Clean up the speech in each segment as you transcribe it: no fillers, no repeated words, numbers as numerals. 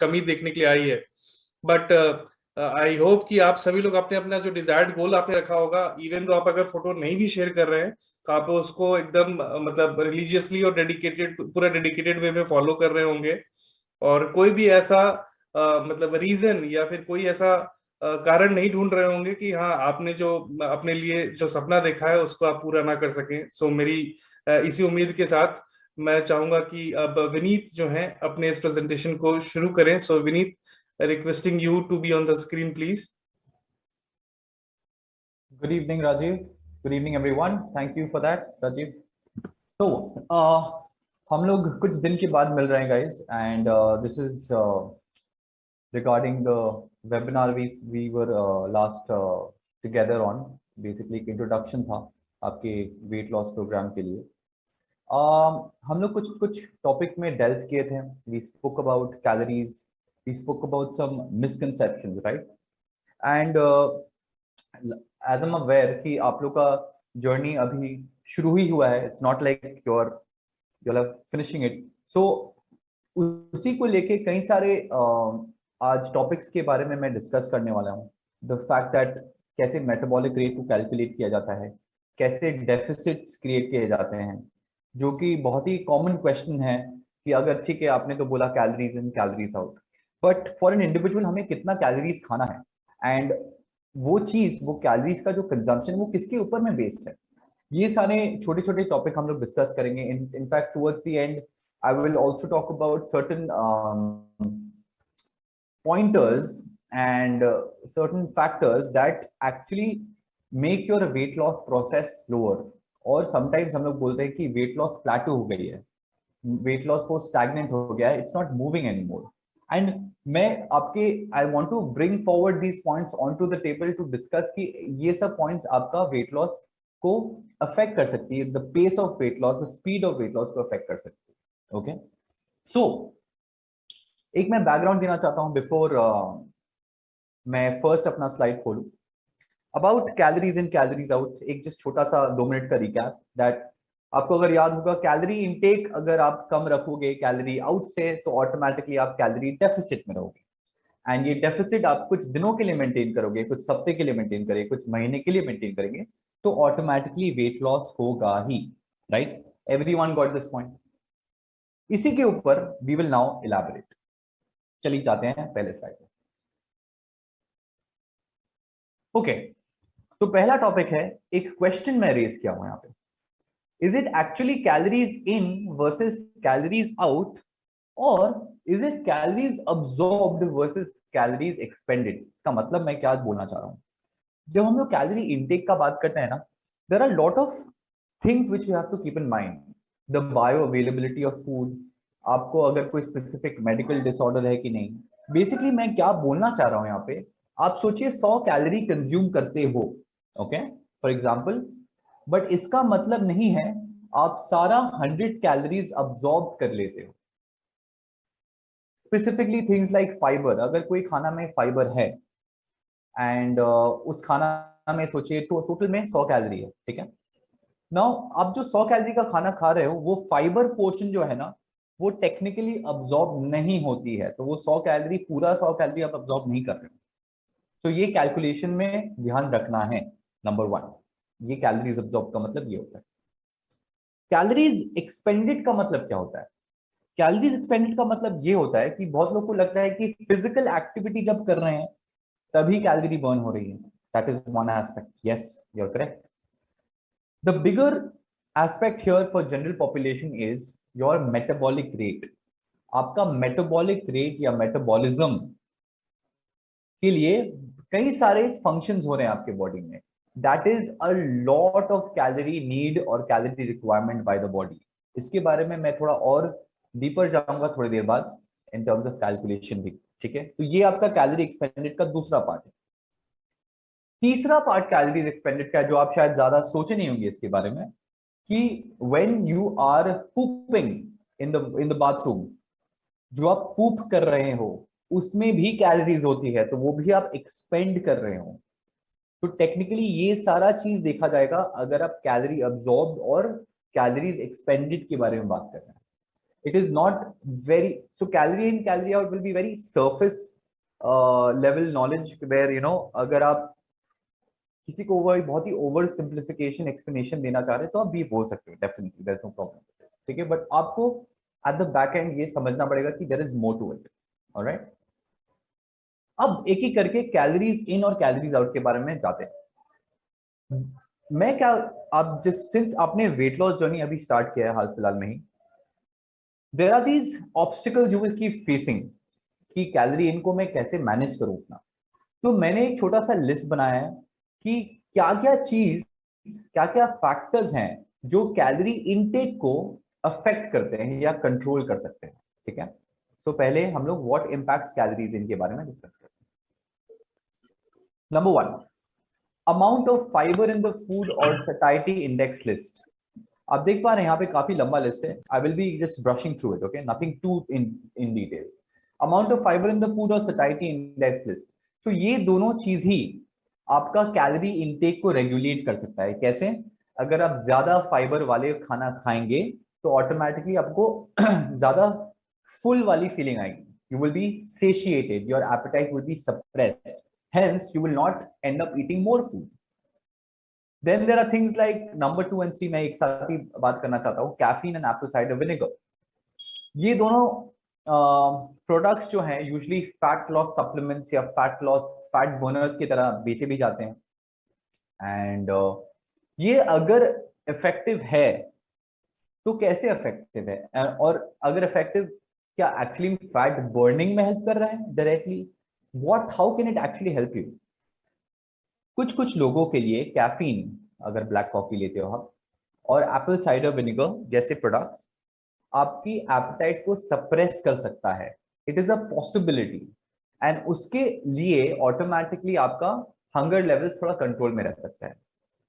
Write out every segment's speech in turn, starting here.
कमी देखने के लिए आई है। बट आई होप कि आप सभी लोग अपने अपना जो डिजायर्ड गोल आपने रखा होगा, इवन तो आप अगर फोटो नहीं भी शेयर कर रहे हैं तो आप उसको एकदम मतलब रिलीजियसली और डेडिकेटेड, पूरा डेडिकेटेड वे में फॉलो कर रहे होंगे। और कोई भी ऐसा मतलब रीजन या फिर कोई ऐसा कारण नहीं ढूंढ रहे होंगे कि हाँ आपने जो अपने लिए जो सपना देखा है उसको आप पूरा ना कर सकें। सो मेरी इसी उम्मीद के साथ मैं चाहूंगा कि अब विनीत जो है अपने इस प्रेजेंटेशन को शुरू करें। So Vineet, requesting you to be on the screen please. Good evening, Rajiv. Good evening, everyone. Thank you for that, Rajiv. So, हम लोग कुछ दिन के बाद मिल रहे हैं, guys, and this is regarding the webinar we were last together on. Basically, एक introduction था आपके weight loss program के लिए. हम लोग कुछ टॉपिक में delve किए थे. We spoke about calories. We spoke about some misconceptions, right? And as am aware कि आप लोग का जर्नी अभी शुरू ही हुआ है. It's not like you're finishing it. So उसी को लेके कई सारे आज टॉपिक्स के बारे में मैं डिस्कस करने वाला हूँ. द फैक्ट दैट कैसे मेटाबॉलिक रेट को कैलकुलेट किया जाता है, कैसे डेफिसिट्स क्रिएट किए जाते हैं, जो कि बहुत ही कॉमन क्वेश्चन है कि अगर ठीक है आपने तो बोला calories in calories out, but for an individual हमें कितना कैलोरीज खाना है, एंड वो चीज, वो कैलोरीज का जो कंजम्पशन वो किसके ऊपर में बेस्ड है. ये सारे छोटे छोटे टॉपिक हम लोग डिस्कस करेंगे. In fact towards the and I will also talk about certain pointers and certain factors that actually make your weight loss process slower. और sometimes हम लोग बोलते हैं कि weight loss plateau हो गई है, weight loss को stagnant हो गया है, it's not moving anymore. And मैं आपके I want to bring forward these points onto the table to discuss कि ये सब points आपका weight loss को affect कर सकती है, the pace of weight loss, the speed of weight loss को affect कर सकती है. Okay, so एक मैं बैकग्राउंड देना चाहता हूं बिफोर मैं फर्स्ट अपना स्लाइड खोलूं. About calories in calories out, एक जस्ट छोटा सा 2 मिनट का रिकैप. दैट आपको अगर याद होगा, कैलोरी इनटेक अगर आप कम रखोगे कैलोरी आउट से तो ऑटोमेटिकली आप कैलोरी डेफिसिट में रहोगे. एंड ये डेफिसिट आप कुछ दिनों के लिए मेंटेन करोगे, कुछ हफ्ते के लिए मेंटेन करेंगे, कुछ महीने के लिए मेंटेन करेंगे, तो ऑटोमेटिकली वेट लॉस होगा ही. Right, everyone got this point. इसी के ऊपर वी विल नाउ इलैबोरेट. चलिए जाते हैं पहले स्लाइड पे. ओके, तो पहला टॉपिक है, एक क्वेश्चन मैं रेज किया हूं यहां पे. Is it actually calories in versus calories out, और is it calories absorbed versus calories expended? का मतलब मैं क्या बोलना चाह रहा हूं, जब हम लोग कैलोरी इनटेक का बात करते हैं ना, there are lot of things which we have to keep in mind. The bioavailability of food, आपको अगर कोई स्पेसिफिक मेडिकल डिसऑर्डर है कि नहीं. बेसिकली मैं क्या बोलना चाह रहा हूं यहाँ पे, आप सोचिए 100 कैलोरी कंज्यूम करते हो, ओके, फॉर एग्जांपल, बट इसका मतलब नहीं है आप सारा 100 कैलोरीज अब्सॉर्ब कर लेते हो. स्पेसिफिकली थिंग्स लाइक फाइबर, अगर कोई खाना में फाइबर है एंड उस खाना में सोचिए तो टोटल में 100 कैलोरी है, ठीक है. नाउ आप जो 100 कैलोरी का खाना खा रहे हो, वो फाइबर पोर्शन जो है ना, वो टेक्निकली अब्सॉर्ब नहीं होती है, तो वो 100 कैलोरी, पूरा 100 कैलोरी आप अब्सॉर्ब नहीं कर रहे हो. तो ये कैलकुलेशन में ध्यान रखना है. नंबर 1, ये कैलोरीज अब्सॉर्ब का मतलब ये होता है. कैलोरीज एक्सपेंडेड का मतलब क्या होता है? कैलोरीज एक्सपेंडेड का मतलब ये होता है कि बहुत लोग को लगता है कि फिजिकल एक्टिविटी जब कर रहे हैं तभी कैलोरी बर्न हो रही है. That is one aspect. Yes, you are correct. The bigger aspect here for general population is your metabolic rate. आपका metabolic rate या metabolism के लिए कई सारे फंक्शंस हो रहे हैं आपके बॉडी में. That is a lot of calorie need और calorie requirement by the body. इसके बारे में मैं थोड़ा और डीपर जाऊंगा थोड़ी देर बाद in terms of calculation भी, ठीक है. तो ये आपका कैलोरी एक्सपेंडेड का दूसरा पार्ट है. तीसरा पार्ट कैलोरीज एक्सपेंडेड का है, जो आप शायद ज्यादा सोचे नहीं होंगे इसके बारे में, कि when you are pooping in the bathroom, जो आप पूप कर रहे हो उसमें भी कैलोरीज होती है, तो वो भी आप एक्सपेंड कर रहे हो. तो टेक्निकली ये सारा चीज देखा जाएगा अगर आप कैलोरी अब्सॉर्ब और कैलोरीज एक्सपेंडेड के बारे में बात कर रहे हैं. It is not very, so calorie in calorie out will be very surface level knowledge where अगर आप किसी को वो बहुत ही ओवर सिंप्लीफिकेशन एक्सप्लेनेशन देना चाह रहे हैं तो आप भी बोल सकते हो, definitely there is no problem, ठीक है, बट आपको एट द बैक एंड ये समझना पड़ेगा कि there is more to it. Alright, अब एक एक करके कैलोरीज इन और कैलोरीज आउट के बारे में जाते हैं। मैं क्या, आप जिस सिंस आपने वेट लॉस जर्नी अभी स्टार्ट किया है हाल फिलहाल में ही, there are these obstacles you will keep facing कि कैलोरी इनको मैं कैसे मैनेज करूं अपना। तो मैंने एक छोटा सा लिस्ट बनाया है कि क्या क्या चीज, क्या क्या फैक्टर्स हैं जो कैलोरी इनटेक को अफेक्ट करते हैं या कंट्रोल कर सकते हैं, ठीक है। तो पहले हम लोग व्हाट इंपैक्ट्स कैलोरीज इनके बारे में डिस्कस करते हैं। Number 1, amount of fibre in the food और सैटिस्फैक्टरी इंडेक्स लिस्ट। आप देख पा रहे हैं यहाँ पे काफी लंबा लिस्ट है, I will be just brushing through it, okay, nothing to in detail. Amount of fibre in the food और सैटिस्फैक्टरी इंडेक्स लिस्ट, तो ये दोनों चीज ही आपका कैलोरी इनटेक को रेगुलेट कर सकता है। कैसे? अगर आप ज्यादा फाइबर वाले खाना खाएंगे तो ऑटोमेटिकली आपको ज्यादा फुल वाली फीलिंग आएगी, you will be satiated, your apatite will be suppressed, hence you will not end up eating more food. Then there are things like number 2 and 3, मैं एक साथ ही बात करना चाहता हूँ, caffeine and Apple cider vinegar. ये दोनों प्रोडक्ट्स जो हैं यूजुअली फैट लॉस सप्लीमेंट्स या फैट लॉस फैट बर्नर्स की तरह बेचे भी जाते हैं, एंड ये अगर इफेक्टिव है तो कैसे इफेक्टिव है, और अगर इफेक्टिव क्या एक्चुअली फैट बर्निंग में हेल्प कर रहा है directly, what how can it actually help you. कुछ कुछ लोगों के लिए कैफीन, अगर ब्लैक कॉफी लेते हो आप, और एप्पल साइडर विनेगर जैसे प्रोडक्ट्स आपकी एपेटाइट को सप्रेस कर सकता है, it is a possibility, and उसके लिए ऑटोमेटिकली आपका हंगर लेवल थोड़ा कंट्रोल में रह सकता है।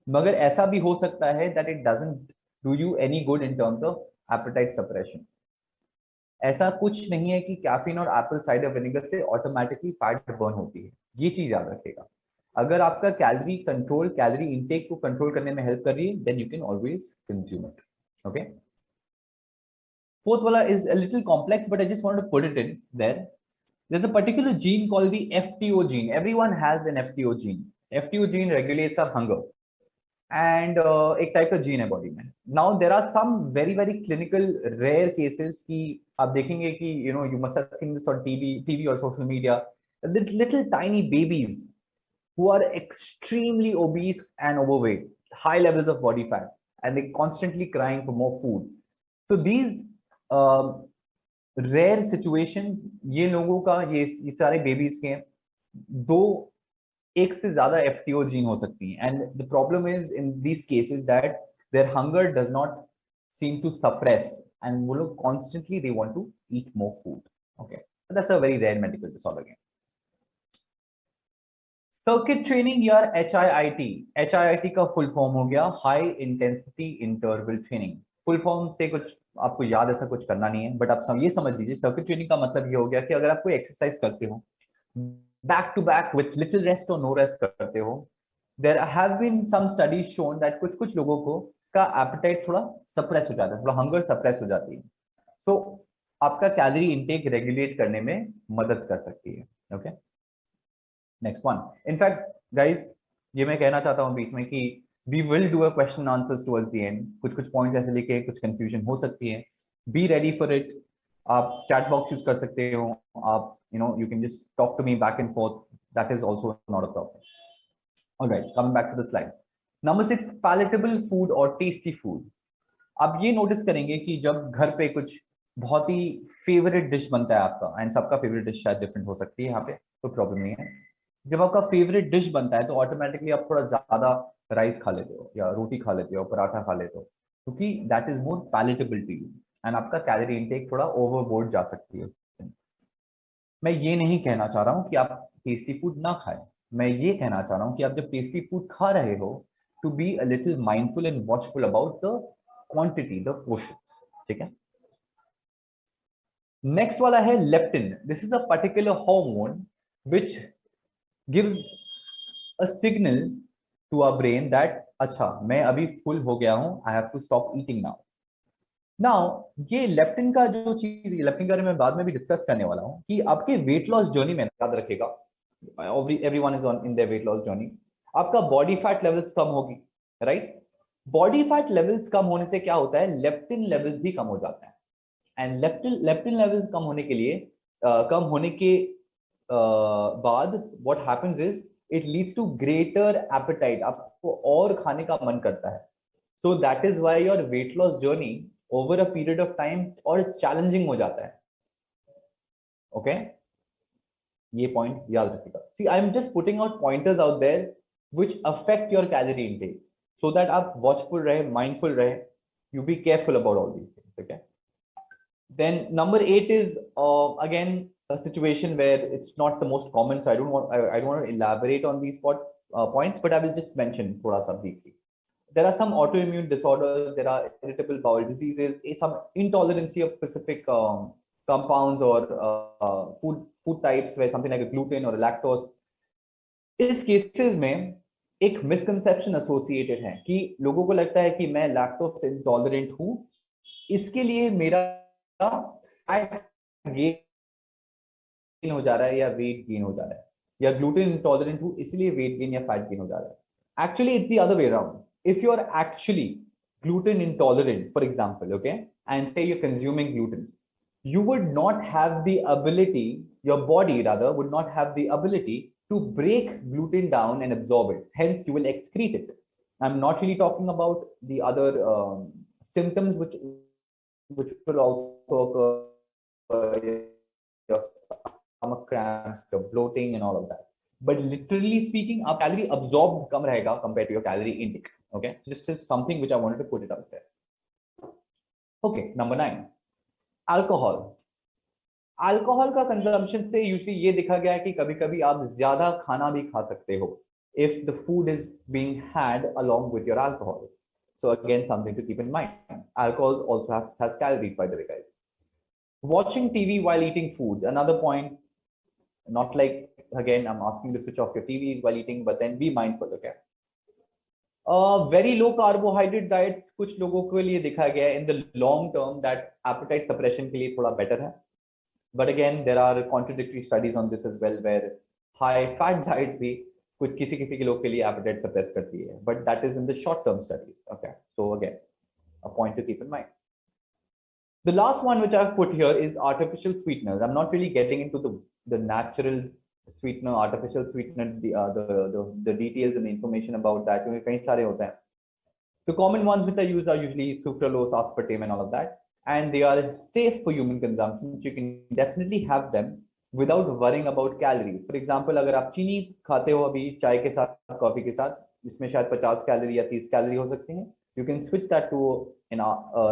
मगर ऐसा भी हो सकता है that it doesn't do you any good in terms of appetite suppression. ऐसा कुछ नहीं है कि कैफीन और एप्पल साइडर विनेगर से ऑटोमेटिकली फैट बर्न होती है, ये चीज याद रखिएगा। अगर आपका कैलोरी कंट्रोल, कैलोरी इनटेक को कंट्रोल करने में हेल्प कर रही है, then you can always consume it, okay. Fourth वाला is a little complex, but I just wanted to put it in there. There's a particular gene called the FTO gene. Everyone has an FTO gene. FTO gene regulates our hunger, and एक type का gene है body में। Now there are some very very clinical rare cases की आप देखेंगे कि you must have seen this on TV और social media, little tiny babies who are extremely obese and overweight, high levels of body fat, and they constantly crying for more food. So these rare situations, ये लोगों का ये सारे babies के दो एक से ज्यादा एफटीओ जीन हो सकती हैं, and the problem is in these cases that there hunger does not seem to suppress, and वो लोग constantly they want to eat more food, okay, that's a very rare medical disorder. Circuit training या HIIT का full form हो गया high intensity interval training. Full form से कुछ आपको याद ऐसा कुछ करना नहीं है, बट आप ये समझ लीजिए सर्किट ट्रेनिंग का मतलब ये हो गया कि अगर आप कोई एक्सरसाइज करते हो back to back with little rest और नो रेस्ट करते हो, there have been some studies shown that कुछ कुछ लोगों को का एपेटाइट थोड़ा सप्रेस हो जाता है, थोड़ा हंगर सप्रेस हो जाती है, तो आपका कैलोरी इनटेक रेगुलेट करने में मदद कर सकती है, okay. Next one, in fact guys ये मैं कहना चाहता हूँ बीच में कि we will do a question answers towards the end, कुछ कुछ पॉइंट्स ऐसे लेके कुछ कंफ्यूजन हो सकती है, बी रेडी फॉर इट। आप चैट बॉक्स यूज कर सकते हो, आप you can just talk to me back and forth, that is also not a problem. Alright, coming back to the slide, number 6, palatable food और tasty food. आप ये notice करेंगे कि जब घर पे कुछ बहुत ही फेवरेट डिश बनता है आपका, एंड सबका फेवरेट डिश शायद डिफरेंट हो सकती है, यहाँ पे कोई प्रॉब्लम नहीं है, जब आपका फेवरेट डिश बनता है तो ऑटोमेटिकली आप थोड़ा ज्यादा राइस खा लेते हो या रोटी खा लेते हो, पराठा खा लेते हो, क्योंकि that is more palatable to you, and आपका कैलोरी इनटेक थोड़ा ओवरबोर्ड जा सकती है। मैं ये नहीं कहना चाह रहा हूँ कि आप टेस्टी फूड ना खाएं, मैं ये कहना चाह रहा हूँ कि आप जब टेस्टी फूड खा रहे हो to be a little mindful and watchful about the quantity, the portion, ठीक है। नेक्स्ट वाला है leptin. This is a particular hormone which gives a signal to our brain that अच्छा मैं अभी फुल हो गया हूं, I have to stop eating now. Now ये लेप्टिन का जो चीज, लेप्टिन के बारे में बाद में भी डिस्कस करने वाला हूँ कि आपके वेट लॉस जर्नी में याद रखेगा, everyone is on in their wait loss journey, आपका बॉडी फैट लेवल्स कम होगी, राइट? बॉडी फैट लेवल्स कम होने से क्या होता है, लेप्टिन लेवल्स भी कम हो जाते हैं। एंड लेप्टिन लेवल्स कम होने के लिए कम होने के बाद what happens is it leads to greater appetite, आपको और खाने का मन करता है। So that is why your weight loss journey over a period of time और चैलेंजिंग हो जाता है। ओके ये पॉइंट याद रखिएगा। See I am just putting out pointers out there which affect your calorie intake, so that आप watchful रहे, mindful रहे, you be careful about all these things. Okay, then number 8 is again a situation where it's not the most common, so I don't want to elaborate on these points, but I will just mention thoda sa briefly. There are some autoimmune disorders, there are irritable bowel diseases, some intolerance of specific compounds or food types, where something like a gluten or a lactose. इस cases में एक misconception associated है कि लोगों को लगता है कि मैं लैक्टोज इंटॉलरेंट हूं, इसके लिए मेरा फैट गेन हो जा रहा है या वेट गेन हो जा रहा है, या ग्लूटेन इंटॉलरेंट हूं इसलिए वेट गेन या फैट गेन हो जा रहा है। Actually it's the other way around. If you are actually gluten intolerant, for example, okay, and say you're consuming gluten, you would not have the ability, your body rather would not have the ability to break gluten down and absorb it, hence you will excrete it. I'm not really talking about the other symptoms which will also occur, your stomach cramps, your bloating and all of that. But literally speaking, our calorie absorbed कम रहेगा compared to your calorie intake. Okay, so this is something which I wanted to put it out there. Okay, number 9, alcohol. Alcohol का consumption से usually ये देखा गया है कि कभी कभी आप ज्यादा खाना भी खा सकते हो if the food is being had along with your alcohol. So again, something to keep in mind. Alcohol also has calories, by the way, guys. Watching TV while eating food, another point. Not like, again, I'm asking to switch off your TVs while eating, but then be mindful, okay? Very low carbohydrate diets कुछ लोगों के लिए देखा गया है in the long term that appetite suppression के लिए थोड़ा better है. But again, there are contradictory studies on this as well, where high fat diets भी कुछ किसी के लोग के लिए appetite suppress करती है, but that is in the short term studies. Okay, so again, a point to keep in mind. The last one which I've put here is artificial sweeteners. I'm not really getting into the natural sweetener, artificial sweetener, the details and the information about that. क्योंकि कई सारे होते हैं. The common ones which I use are usually sucralose, aspartame, and all of that, and they are safe for human consumption. So you can definitely have them without worrying about calories. For example, अगर आप चीनी खाते हो अभी चाय के साथ, coffee के साथ, जिसमें शायद 50 कैलोरी या 30 कैलोरी हो सकते हैं, you can switch that to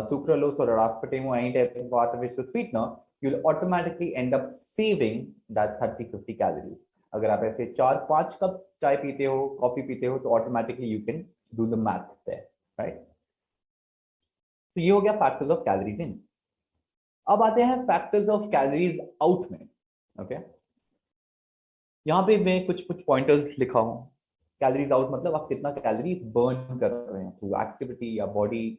sucralose or aspartame or any type of artificial sweetener. You'll automatically end up saving that 30-50 calories. अगर आप ऐसे 4-5 कप चाय पीते हो, कॉफी पीते हो, तो automatically you can do the math there, right? तो ये हो गया factors of calories in. अब आते हैं factors of calories out में, okay? यहाँ पे मैं कुछ पॉइंटर्स लिखा हूँ. कैलोरीज आउट मतलब आप कितना कैलोरी बर्न कर रहे हैं थ्रू एक्टिविटी, या बॉडी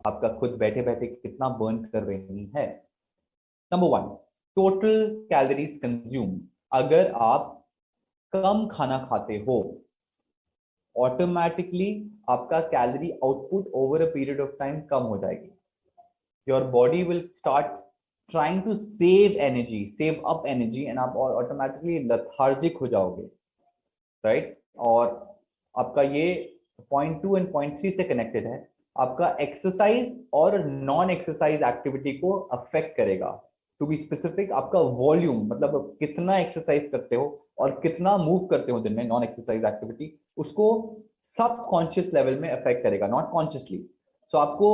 आपका खुद बैठे बैठे कितना बर्न कर रही है. Number 1, total calories consume. अगर आप कम खाना खाते हो, ऑटोमेटिकली आपका calorie output over a period of time कम हो जाएगी. Your body will start trying to save energy, save up energy, and आप automatically lethargic हो जाओगे, right? और आपका ये पॉइंट 2 एंड पॉइंट 3 से कनेक्टेड है. आपका एक्सरसाइज और नॉन एक्सरसाइज एक्टिविटी को अफेक्ट करेगा. टू बी स्पेसिफिक, आपका वॉल्यूम, मतलब कितना एक्सरसाइज करते हो और कितना मूव करते हो दिन में नॉन एक्सरसाइज एक्टिविटी, उसको सब कॉन्शियस लेवल में अफेक्ट करेगा, नॉट कॉन्शियसली. तो आपको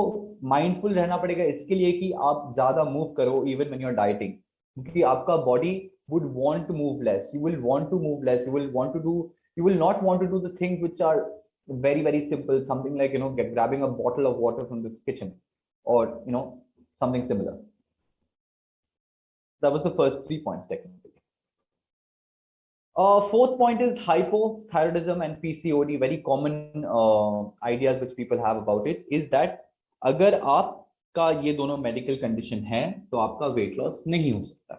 माइंडफुल रहना पड़ेगा इसके लिए कि आप ज्यादा मूव करो even when you are dieting, क्योंकि आपका body would want to move less. You will want to move less. You will not want to do the things which are very, very simple, something like, grabbing a bottle of water from the kitchen, or something similar. That was the first 3 points technically. Fourth point is hypothyroidism and PCOD. Very common ideas which people have about it is that अगर आप का ये दोनों medical condition है तो आपका weight loss नहीं हो सकता।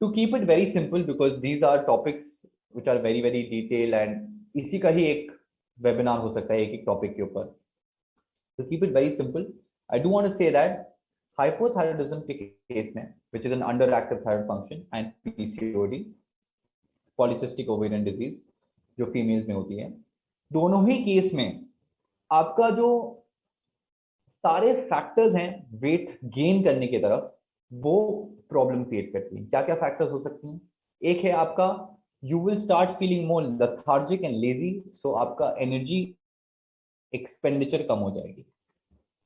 To keep it very simple, because these are topics which are very very detail and इसी का ही एक वेबिनार हो सकता है एक एक टॉपिक के ऊपर। To keep it very simple, I do want to say that hypothyroidism के केस में, which is an underactive thyroid function, and PCOD, polycystic ovarian disease, जो फीमेल्स में होती है, दोनों ही केस में आपका जो सारे फैक्टर्स हैं वेट गेन करने की तरफ, वो प्रॉब्लम क्रिएट करती हैं। क्या क्या फैक्टर्स हो सकती हैं? एक है आपका you will start feeling more lethargic and lazy, so आपका एनर्जी एक्सपेंडिचर कम हो जाएगी।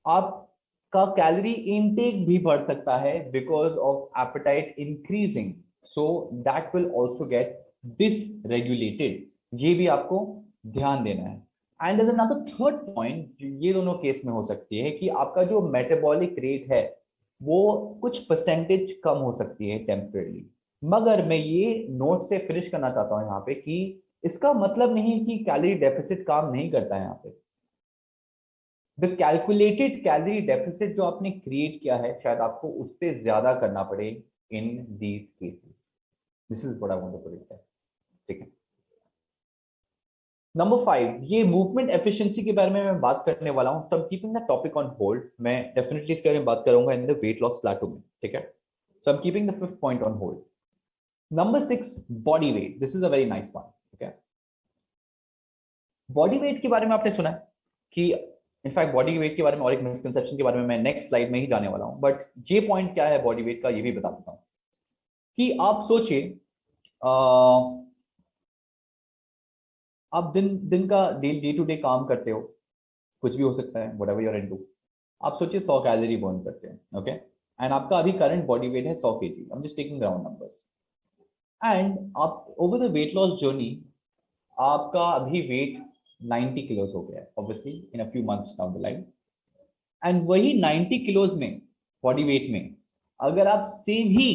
आपका कैलोरी इनटेक भी बढ़ सकता है because of appetite increasing, so that will also get dysregulated. ये भी आपको ध्यान देना है। And as another third point ये दोनों केस में हो सकती है कि आपका जो मेटाबॉलिक रेट है वो कुछ परसेंटेज कम हो सकती है टेम्परेरी। मगर मैं ये नोट से फिनिश करना चाहता हूं यहाँ पे कि इसका मतलब नहीं है कि कैलोरी डेफिसिट काम नहीं करता है। यहाँ पे द कैलकुलेटेड कैलोरी डेफिसिट जो आपने क्रिएट किया है शायद आपको उससे ज्यादा करना पड़े in these cases. This is what I want to put it. ठीक है। नंबर 5, ये मूवमेंट एफिशिएंसी के बारे में मैं बात करने वाला हूं। So I am keeping the topic on hold. मैं डेफिनेटली इसके बारे में बात करूंगा in the weight loss plateau में। ठीक है। So I am keeping the 5th point on hold. Number 6, body weight. This is a very nice point. ठीक है। बॉडी वेट के बारे में आपने सुना है कि इनफैक्ट बॉडी वेट के बारे में और एक मिसकंसेप्शन के बारे में मैं नेक्स्ट स्लाइड में ही जाने वाला हूं, बट ये पॉइंट क्या है बॉडी वेट का ये भी बता देता हूं कि आप सोचिए आप दिन दिन का डे टू डे काम करते हो, कुछ भी हो सकता है, व्हाटएवर यू आर इनटू। आप सोचिए 100 कैलोरी बर्न करते हैं, ओके, एंड आपका अभी करंट बॉडी वेट है 100 KG. I am just taking round numbers. And आप over the weight loss journey आपका अभी वेट 90 किलोज हो गया है, obviously in a few months down the line. And वही 90 किलोज में बॉडी वेट में अगर आप सेम ही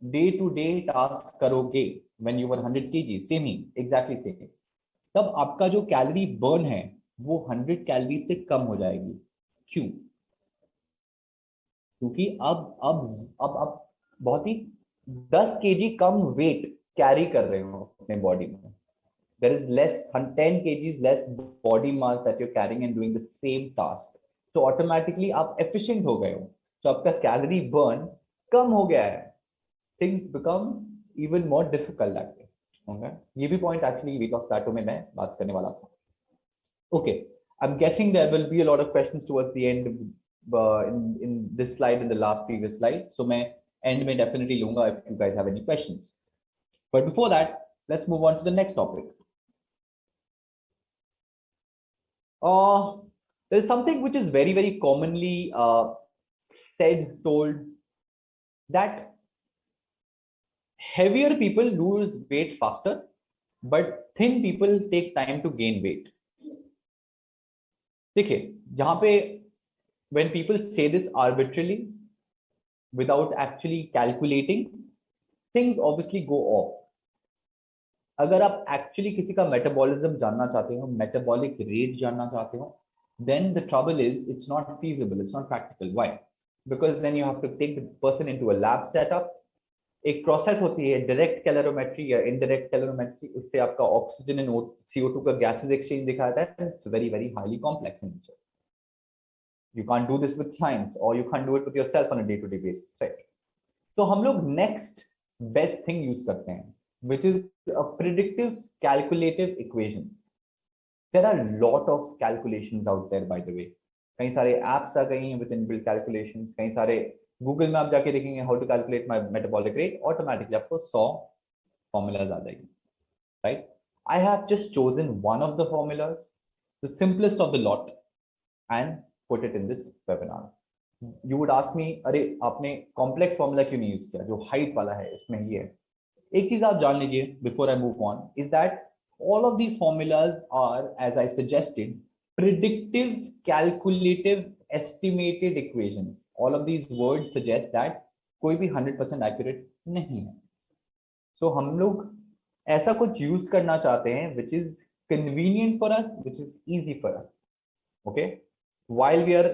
डे टू डे टास्क करोगे when you were 100 KG, same ही एग्जैक्टली सेम, तब आपका जो कैलोरी बर्न है वो 100 कैलोरी से कम हो जाएगी। क्यों? क्योंकि अब आप बहुत ही 10 केजी कम वेट कैरी कर रहे हो अपने बॉडी में। there is less 10 kgs less body mass that you're carrying and doing the same task, so automatically आप efficient हो गए हो, so आपका calorie burn कम हो गया है। things become even more difficult that way। okay? ये भी point actually weight loss plateau में मैं बात करने वाला था। okay, I'm guessing there will be a lot of questions towards the end in this slide and the last previous slide, so मैं end में definitely लूंगा if you guys have any questions, but before that let's move on to the next topic. There's something which is very, very commonly said, told, that heavier people lose weight faster, but thin people take time to gain weight. देखिए, यहाँ पे when people say this arbitrarily, without actually calculating, things obviously go off. अगर आप actually किसी का metabolism जानना चाहते हो, मेटाबॉलिक रेट जानना चाहते हो, then the trouble is it's not feasible, it's not practical. Why? Because then you have to take the person into a lab setup. एक प्रोसेस होती है डायरेक्ट कैलोरीमेट्री या इनडायरेक्ट कैलोरीमेट्री, उससे आपका ऑक्सीजन एंड CO2 का gases exchange दिखाता है। It's very very highly complex in nature. You can't do this with science और you can't do it with yourself on a day to day basis, right? तो हम लोग next best thing use करते हैं which is a predictive calculative equation. There are a lot of calculations out there, by the way. कई सारे apps आ गई हैं with inbuilt calculations, कई सारे Google में आप जाके देखेंगे how to calculate my metabolic rate, automatically आपको 100 formulas आ जाएगी, right? I have just chosen one of the formulas, the simplest of the lot, and put it in this webinar. You would ask me, अरे आपने complex formula क्यों नहीं use किया? जो height वाला है इसमें ही है। एक चीज आप जान लीजिए before I move on is that all of these formulas are, as I suggested, predictive, calculative, estimated equations. All of these words suggest that कोई भी 100% accurate नहीं है। So हम लोग ऐसा कुछ यूज करना चाहते हैं which is convenient for us, which is easy for us, okay, while we are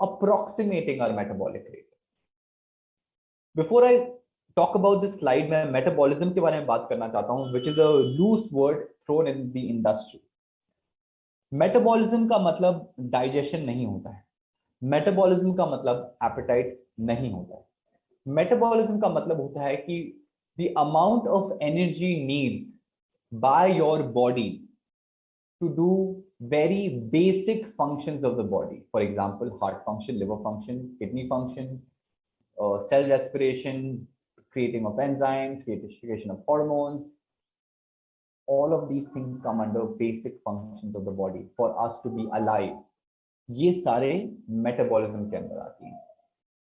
approximating our metabolic rate. Before I talk about this slide, मैं metabolism के बारे में बात करना चाहता हूँ, which is a loose word thrown in the industry. Metabolism का मतलब digestion नहीं होता है. Metabolism का मतलब appetite नहीं होता है. Metabolism का मतलब होता है कि the amount of energy needs by your body to do very basic functions of the body. For example, heart function, liver function, kidney function, cell respiration, creating of enzymes, creation of hormones. All of these things come under basic functions of the body for us to be alive. ये सारे metabolism के अंदर आती हैं.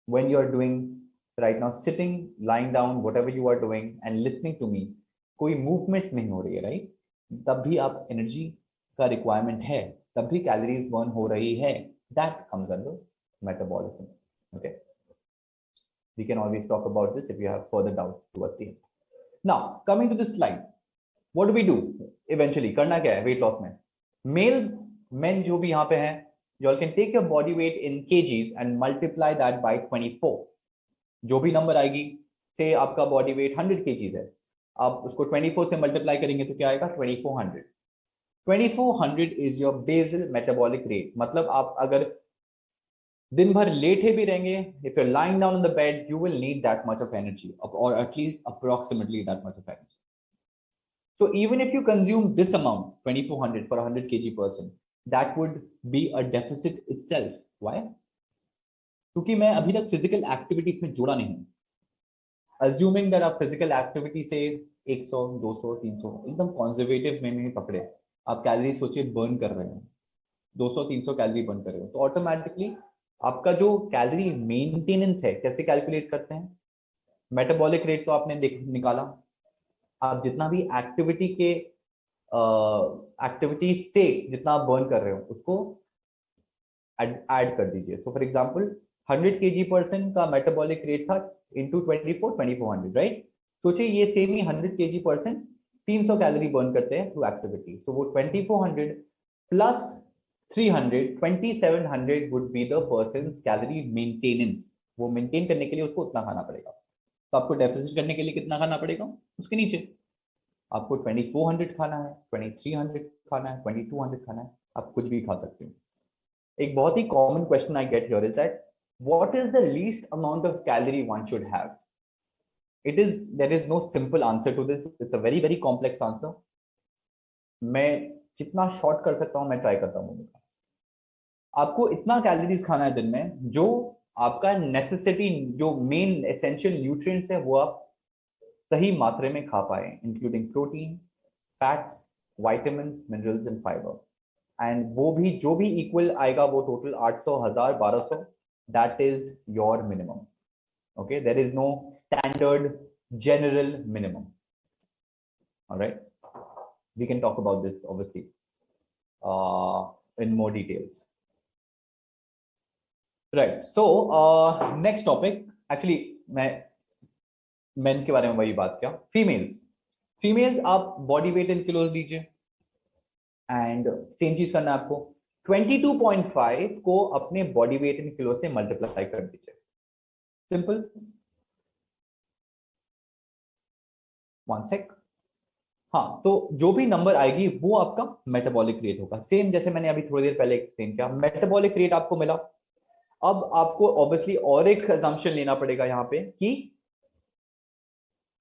When you are doing right now, sitting, lying down, whatever you are doing and listening to me, कोई movement नहीं हो रही है, right? तब भी आप energy का requirement है, तब भी calories burn हो रही है. That comes under metabolism. Okay. We can always talk about this if you have further doubts towards the end. Now, coming to this slide, what do we do eventually? करना क्या है weight loss में? Males, men जो भी यहाँ पे हैं, you all can take your body weight in kgs and multiply that by 24. जो भी नंबर आएगी, say आपका body weight 100 kgs है, आप उसको 24 से multiply करेंगे तो क्या आएगा? 2400. 2400 is your basal metabolic rate. मतलब आप अगर दिन भर लेटे भी रहेंगे, if you're lying down on the bed, you will need that much of energy, or at least approximately that much of energy. So even if you consume this amount, 2400 for a 100 kg person, that would be a deficit itself. Why? क्योंकि मैं अभी तक physical activity में जोड़ा नहीं हूँ. Assuming that आप physical activity से 100, 200, 300 एकदम conservative में नहीं पकड़े, आप कैलोरी सोचिए burn कर रहे हो, 200-300 कैलोरी burn कर रहे हो, तो automatically आपका जो कैलोरी मेंटेनेंस है, कैसे कैलकुलेट करते हैं? मेटाबॉलिक रेट तो आपने निकाला, आप जितना भी एक्टिविटी से जितना आप बर्न कर रहे हो उसको ऐड कर दीजिए. So for example 100 kg person का मेटाबॉलिक रेट था इनटू 2400, राइट? सोचिए ये सेम ही 100 kg पर्सन 300 कैलोरी बर्न करते हैं थ्रू एक्टिविटी, तो वो 2400 plus 300, 2700 would be the person's calorie maintenance. वो मेंटेन करने के लिए उसको उतना खाना पड़ेगा. तो आपको डेफिसिट करने के लिए कितना खाना पड़ेगा? उसके नीचे आपको 2400 खाना है, 2300 खाना है, 2200 खाना है, आप कुछ भी खा सकते हो. एक बहुत ही common question I get here is that what is the least amount of calorie one should have? There is no simple answer to this. It's a very complex answer. मैं जितना शॉर्ट कर सकता हूं मैं ट्राई करता हूं. आपको इतना कैलोरीज खाना है दिन में जो आपका नेसेसिटी, जो मेन एसेंशियल न्यूट्रिएंट्स है वो आप सही मात्रा में खा पाए, including protein, fats, vitamins, minerals and fibre. And वो भी जो भी इक्वल आएगा वो total 800, 1000, 1200, that is your minimum. Okay, there is no standard general minimum. All right, we can talk about this obviously in more details. Right, so next topic, actually मैं men's के बारे में वही बात किया. फीमेल्स आप बॉडी वेट इन किलोज दीजिए and same चीज करना है आपको. 22.5 को अपने बॉडी वेट इन किलो से मल्टीप्लाई कर दीजिए. सिंपल. One sec. हाँ, तो जो भी नंबर आएगी वो आपका मेटाबॉलिक रेट होगा. सेम जैसे मैंने अभी थोड़ी देर पहले एक्सप्लेन किया, मेटाबॉलिक रेट आपको मिला. अब आपको ऑब्वियसली और एक असम्पशन लेना पड़ेगा यहाँ पे कि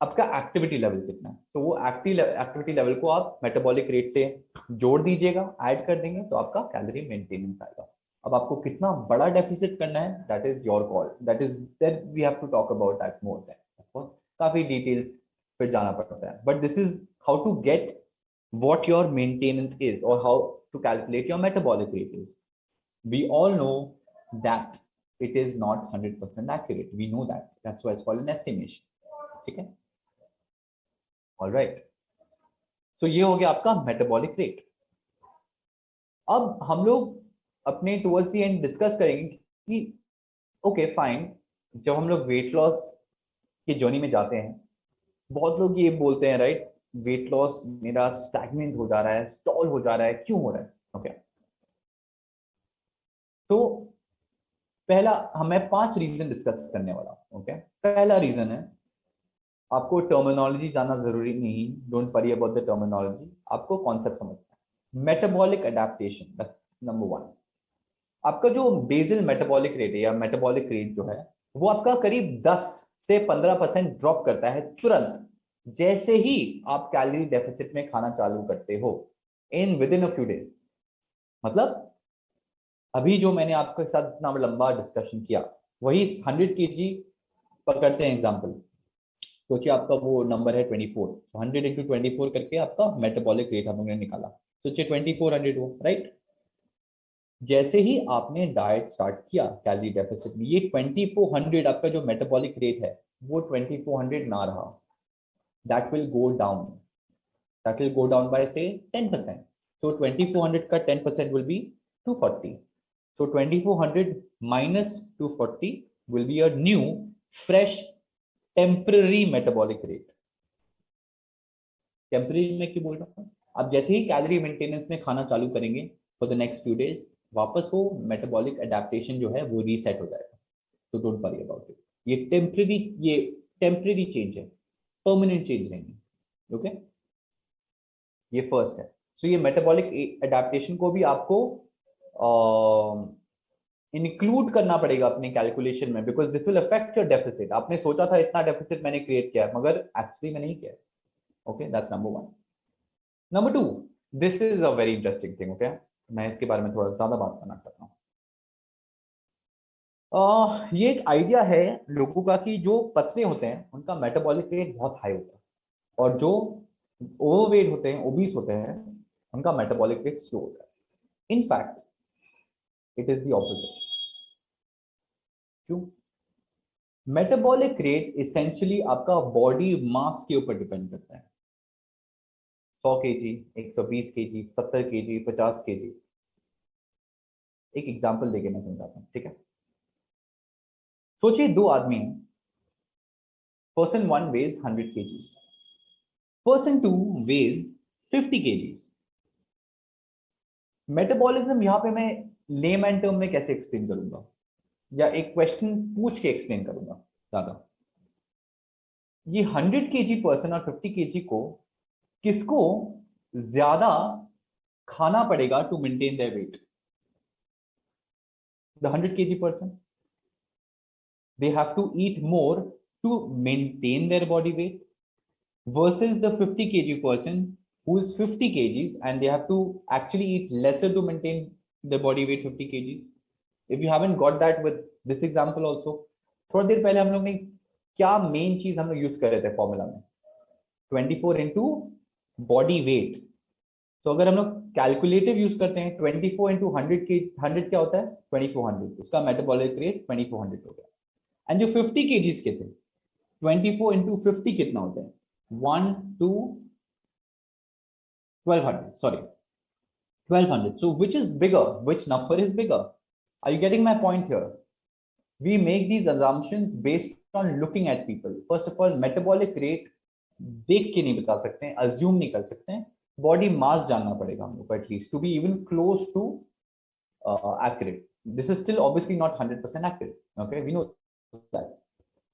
आपका एक्टिविटी लेवल कितना है. तो वो एक्टिविटी लेवल को आप मेटाबॉलिक रेट से जोड़ दीजिएगा, ऐड कर देंगे तो आपका कैलोरी मेंटेनेंस आएगा. अब आपको कितना बड़ा डेफिसिट करना है, that is your call. That we have to talk about that more. Then of course काफी डिटेल्स पे जाना पड़ता है, but this is how to get what your maintenance is or how to calculate your metabolic rate is. We all know that it is not 100% accurate. We know that. That's why it's called an estimation. ठीक है? All right. So ये हो गया आपका metabolic rate. अब हम लोग अपने towards the end discuss करेंगे कि okay fine, जब हम लोग weight loss की जर्नी में जाते हैं, बहुत लोग ये बोलते हैं राइट, वेट लॉस मेरा स्टैग्नेंट हो जा रहा है, स्टॉल हो जा रहा है, क्यों हो रहा है? ओके, तो पहला मैं 5 रीजन डिस्कस करने वाला हूं। ओके, पहला रीजन है आपको टर्मिनोलॉजी जानना जरूरी नहीं, don't worry about the terminology, आपको कॉन्सेप्ट समझना है। मेटाबॉलिक अडेप्टेशन, बस नंबर 1। आपका जो बेसल मेटाबॉलिक रेट है या मेटाबॉलिक रेट जो है वो आपका करीब 10 से 15% ड्रॉप करता है तुरंत जैसे ही आप कैलोरी डेफिसिट में खाना चालू करते हो, in with in a few days. मतलब अभी जो मैंने आपके साथ इतना लंबा डिस्कशन किया, वही 100 केजी पकड़ते हैं एग्जाम्पल। सोचिए आपका वो नंबर है 24, 100 इंटू 24 करके आपका मेटाबॉलिक रेट हम लोगों ने निकाला। सोचिए 2400 हो, राइट। जैसे ही आपने डाइट स्टार्ट किया कैलोरी डेफिसिट में, ये 2400 आपका जो मेटाबॉलिक रेट है वो 2400 ना रहा, that will go down, that will go down by से 10%। so 2400 का 10% will be 240, so 2400 minus 240 will be a new fresh temporary metabolic rate। Temporary में क्यों बोल रहा हूँ, आप जैसे ही कैलोरी मेंटेनेंस में खाना चालू करेंगे for the next few days, वापस वो मेटाबॉलिक अडेप्टेशन जो है वो रीसेट हो जाएगा। तो डोंट वरी अबाउट इट, ये टेम्परेरी चेंज है, परमानेंट चेंज नहीं। ओके, ये फर्स्ट है। सो ये मेटाबॉलिक अडेप्टेशन को भी आपको इंक्लूड करना पड़ेगा अपने कैलकुलेशन में, because this will affect your deficit. आपने सोचा था इतना डेफिसिट मैंने क्रिएट किया है, मगर एक्चुअली में नहीं किया। Okay, that's number 1। Number 2, this is a very interesting thing. Okay, मैं इसके बारे में थोड़ा ज्यादा बात करना चाहता हूँ। ये एक आइडिया है लोगों का कि जो पतले होते हैं उनका मेटाबॉलिक रेट बहुत हाई होता है, और जो ओवरवेट होते हैं, ओबीस होते हैं, उनका मेटाबॉलिक रेट स्लो होता है। In fact it is the opposite. क्यों? मेटाबॉलिक रेट इसेंशियली आपका बॉडी मास के ऊपर डिपेंड करता है। 100 केजी, 120 केजी, 70 केजी, 50 केजी। एक एग्जांपल देके मैं समझाता हूँ, ठीक है। सोचिए 2 आदमी हैं, person 1 weighs 100 kgs, person 2 weighs 50 kgs. Metabolism यहां पे मैं लेमैन टर्म में कैसे एक्सप्लेन करूंगा, या एक क्वेश्चन पूछ के एक्सप्लेन करूंगा ज्यादा। ये 100 केजी पर्सन और 50 केजी को किसको ज्यादा खाना पड़ेगा to maintain their weight? The 100 kg person, they have to eat more to maintain their body weight, versus the 50 kg person who is 50 kgs and they have to actually eat lesser to maintain their body weight 50 kgs. If you haven't got that with this example also, थोड़ी देर पहले हम लोग ने क्या main चीज हम लोग use कर रहे थे फॉर्मूला में, 24 इंटू बॉडी वेट। तो अगर हम लोग कैलकुलेटिव यूज करते हैं 24 इंटू 100 के 100 क्या होता है 2400, उसका मेटाबॉलिक रेट 2400 हो गया। एंड जो 50 केजीज के थे 24 इंटू 50 कितना होता है 1 to 1200, sorry 1200। so which is bigger, which number is bigger? Are you getting my point here? We make these assumptions based on looking at people. First of all, metabolic rate देख के नहीं बता सकते हैं, assume नहीं कर सकते हैं, बॉडी मास जानना पड़ेगा हम लोग को at least to be even close to accurate. This is still obviously not 100% accurate. Okay, we know that.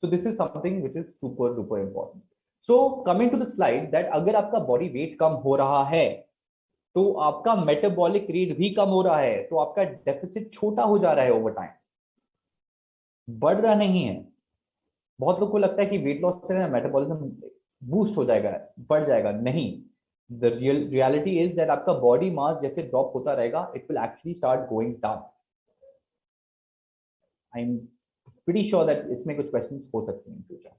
So this is something which is super duper important. So coming to the slide, that अगर आपका body weight कम हो रहा है तो आपका metabolic rate भी कम हो रहा है, तो आपका deficit छोटा हो जा रहा है over time, बढ़ रहा नहीं है। बहुत लोग को लगता है कि वेट लॉस से ना मेटाबॉलिज्म बूस्ट हो जाएगा, बढ़ जाएगा, नहीं। द रियलिटी इज दैट आपका बॉडी मास जैसे ड्रॉप होता रहेगा, it will actually start going down. I am pretty sure that इसमें कुछ क्वेश्चंस हो सकते हैं in future.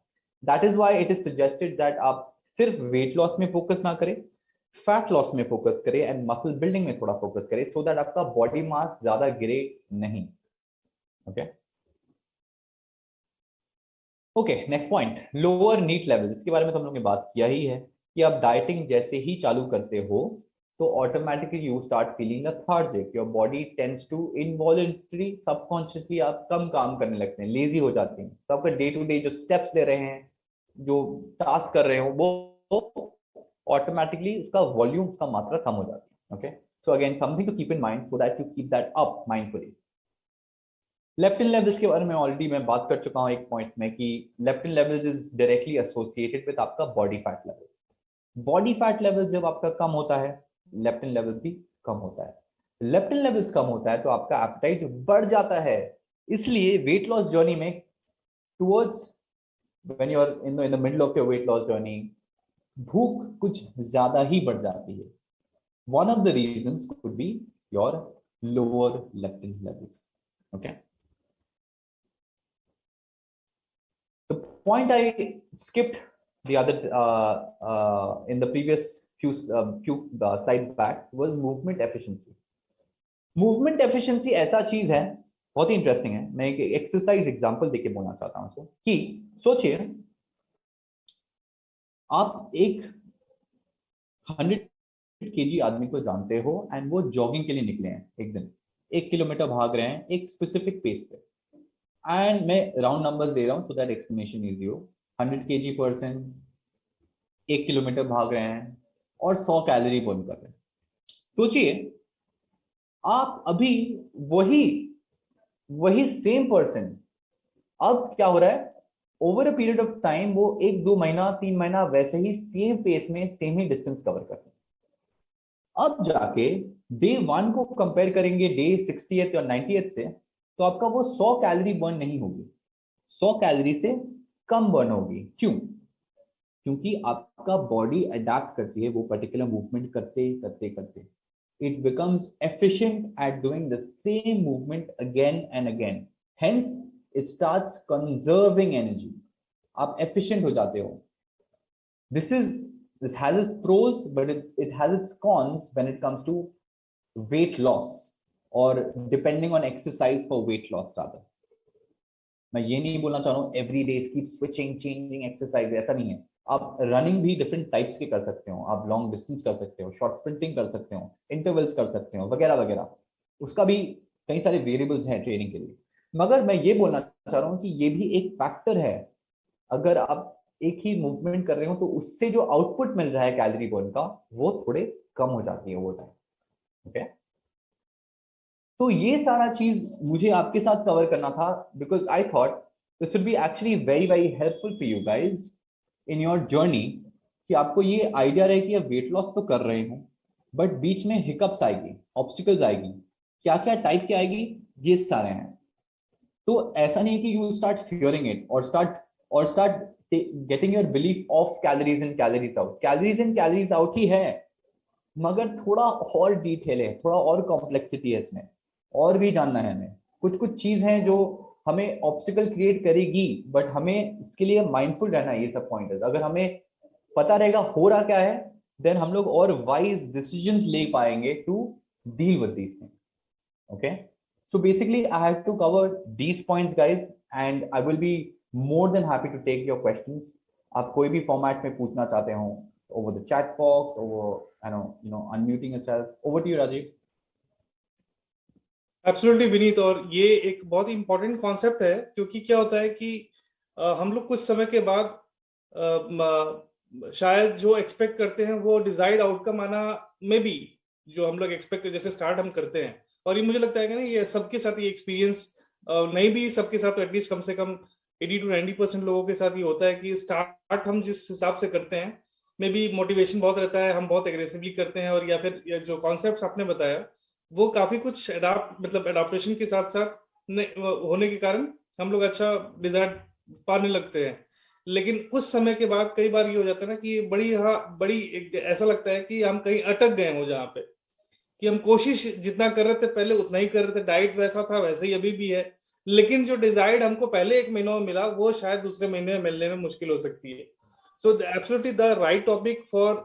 That is why it is suggested that आप सिर्फ वेट लॉस में फोकस ना करें, फैट लॉस में फोकस करें एंड मसल बिल्डिंग में थोड़ा फोकस करें, सो दैट आपका बॉडी मास ज्यादा गिरे नहीं। Okay okay, next point, lower NEAT level. इसके बारे में तो हम लोग ने बात किया ही है कि आप डाइटिंग जैसे ही चालू करते हो तो automatically you start feeling lethargic, your body tends to involuntary subconsciously आप कम काम करने लगते हैं, लेजी हो जाते हैं। तो आपका डे टू डे जो स्टेप्स ले रहे हैं, जो टास्क कर रहे हो, वो ऑटोमेटिकली उसका वॉल्यूम, उसका मात्रा कम हो जाती है। Okay, so again something to keep in mind so that you keep that up mindfully. Leptin levels के बारे में ऑलरेडी मैं बात कर चुका हूँ एक पॉइंट में कि leptin levels is directly associated with आपका body fat level. Body fat level जब आपका कम होता है, लेप्टिन लेवल्स भी कम होता है। लेप्टिन लेवल्स कम होता है तो आपका एपेटाइट बढ़ जाता है। इसलिए वेट लॉस जर्नी में towards when you are in the middle of your weight loss journey, भूख कुछ ज्यादा ही बढ़ जाती है। One of the reasons could be your lower leptin levels. Okay, the point I skipped the other in the previous few slides back was movement efficiency. Movement efficiency ऐसा चीज है, बहुत ही इंटरेस्टिंग है। मैं एक एक्सरसाइज एग्जांपल देके बोलना चाहता हूं उसको कि सोचिए आप एक 100 kg आदमी को जानते हो एंड वो जॉगिंग के लिए निकले हैं, एक दिन 1 किलोमीटर भाग रहे हैं एक स्पेसिफिक पेस पे। एंड मैं राउंड नंबर्स दे रहा हूं so that explanation is you. 100 kg person 1 kilometre भाग रहे हैं और 100 कैलोरी बर्न कर रहे हैं। सोचिए आप अभी वही वही सेम पर्सन अब क्या हो रहा है, over a period of time वो 1-2 महीना 3 महीना वैसे ही सेम पेस में सेम ही डिस्टेंस कवर कर रहे हैं। अब जाके डे 1 को कंपेयर करेंगे डे 60th और 90th से, तो आपका वो 100 कैलोरी बर्न नहीं होगी, 100 कैलोरी से कम बर्न होगी। क्यों? क्योंकि आपका बॉडी अडेप्ट करती है वो पर्टिकुलर मूवमेंट करते करते करते। It becomes efficient at doing the same movement again and again. Hence, it starts conserving energy. आप efficient हो जाते हो। This has its pros, but it has its cons when it comes to weight loss or depending on exercise for weight loss rather. मैं ये नहीं बोलना चाह रहा हूँ every day keep switching, changing exercise, ऐसा नहीं है। आप रनिंग भी डिफरेंट टाइप्स के कर सकते हो, आप लॉन्ग डिस्टेंस कर सकते हो, शॉर्ट स्प्रिंटिंग कर सकते हो, इंटरवल्स कर सकते हो, वगैरह वगैरह। उसका भी कई सारे वेरिएबल्स हैं ट्रेनिंग के लिए। मगर मैं ये बोलना चाह रहा हूँ कि ये भी एक फैक्टर है। अगर आप एक ही मूवमेंट कर रहे हो तो उससे जो आउटपुट मिल रहा है कैलोरी बर्न का वो थोड़े कम हो जाती है ओवर टाइम। ओके, तो ये सारा चीज मुझे आपके साथ कवर करना था because I thought this will be actually very very helpful for you guys in your journey, कि आपको ये आइडिया रहे कि आप वेट लॉस तो कर रहे हो बट बीच में हिकअप्स आएगी, ऑब्स्टिकल्स आएगी। क्या क्या टाइप की आएगी ये सारे हैं। तो ऐसा नहीं है कि यू स्टार्ट फियरिंग इट और start getting your belief of calories in calories out. Calories in calories out ही है, मगर थोड़ा और डिटेल है, थोड़ा और कॉम्प्लेक्सिटी है इसमें, और भी जानना है हमें। कुछ कुछ चीज हैं जो हमें ऑब्स्टिकल क्रिएट करेगी, बट हमें इसके लिए माइंडफुल रहना है। ये सब पॉइंटर्स अगर हमें पता रहेगा हो रहा क्या है, देन हम लोग और वाइज डिसीजंस ले पाएंगे to deal with these things. Okay, so basically I have to cover these points guys and I will be more than happy to take your questions. आप कोई भी फॉर्मेट में पूछना चाहते हो over the chat box, over unmuting yourself. Over to you Rajiv. Absolutely Vineet, और ये एक बहुत ही इंपॉर्टेंट कॉन्सेप्ट है क्योंकि क्या होता है कि हम लोग कुछ समय के बाद शायद जो एक्सपेक्ट करते हैं वो डिजायर्ड आउटकम आना में भी जो हम लोग एक्सपेक्ट जैसे स्टार्ट हम करते हैं, और ये मुझे लगता है कि ना ये सबके साथ ये एक्सपीरियंस नहीं भी सबके साथ तो एटलीस्ट कम से कम 80 to 90% लोगों के साथ ये होता है कि स्टार्ट हम जिस हिसाब से करते हैं में भी मोटिवेशन बहुत रहता है, हम बहुत एग्रेसिवली करते हैं, और या फिर जो कॉन्सेप्ट्स आपने बताया वो काफी कुछ एडाप्टेशन के साथ साथ होने के कारण हम लोग अच्छा रिजल्ट पाने लगते हैं। लेकिन कुछ समय के बाद कई बार ये हो जाता है ना कि बड़ी ऐसा लगता है कि हम कहीं अटक गए हो, जहाँ पे कि हम कोशिश जितना कर रहे थे पहले उतना ही कर रहे थे, डाइट वैसा था वैसे ही अभी भी है, लेकिन जो डिजायर्ड हमको पहले 1 महीने में मिला वो शायद दूसरे महीने में मिलने में मुश्किल हो सकती है। So absolutely the right topic for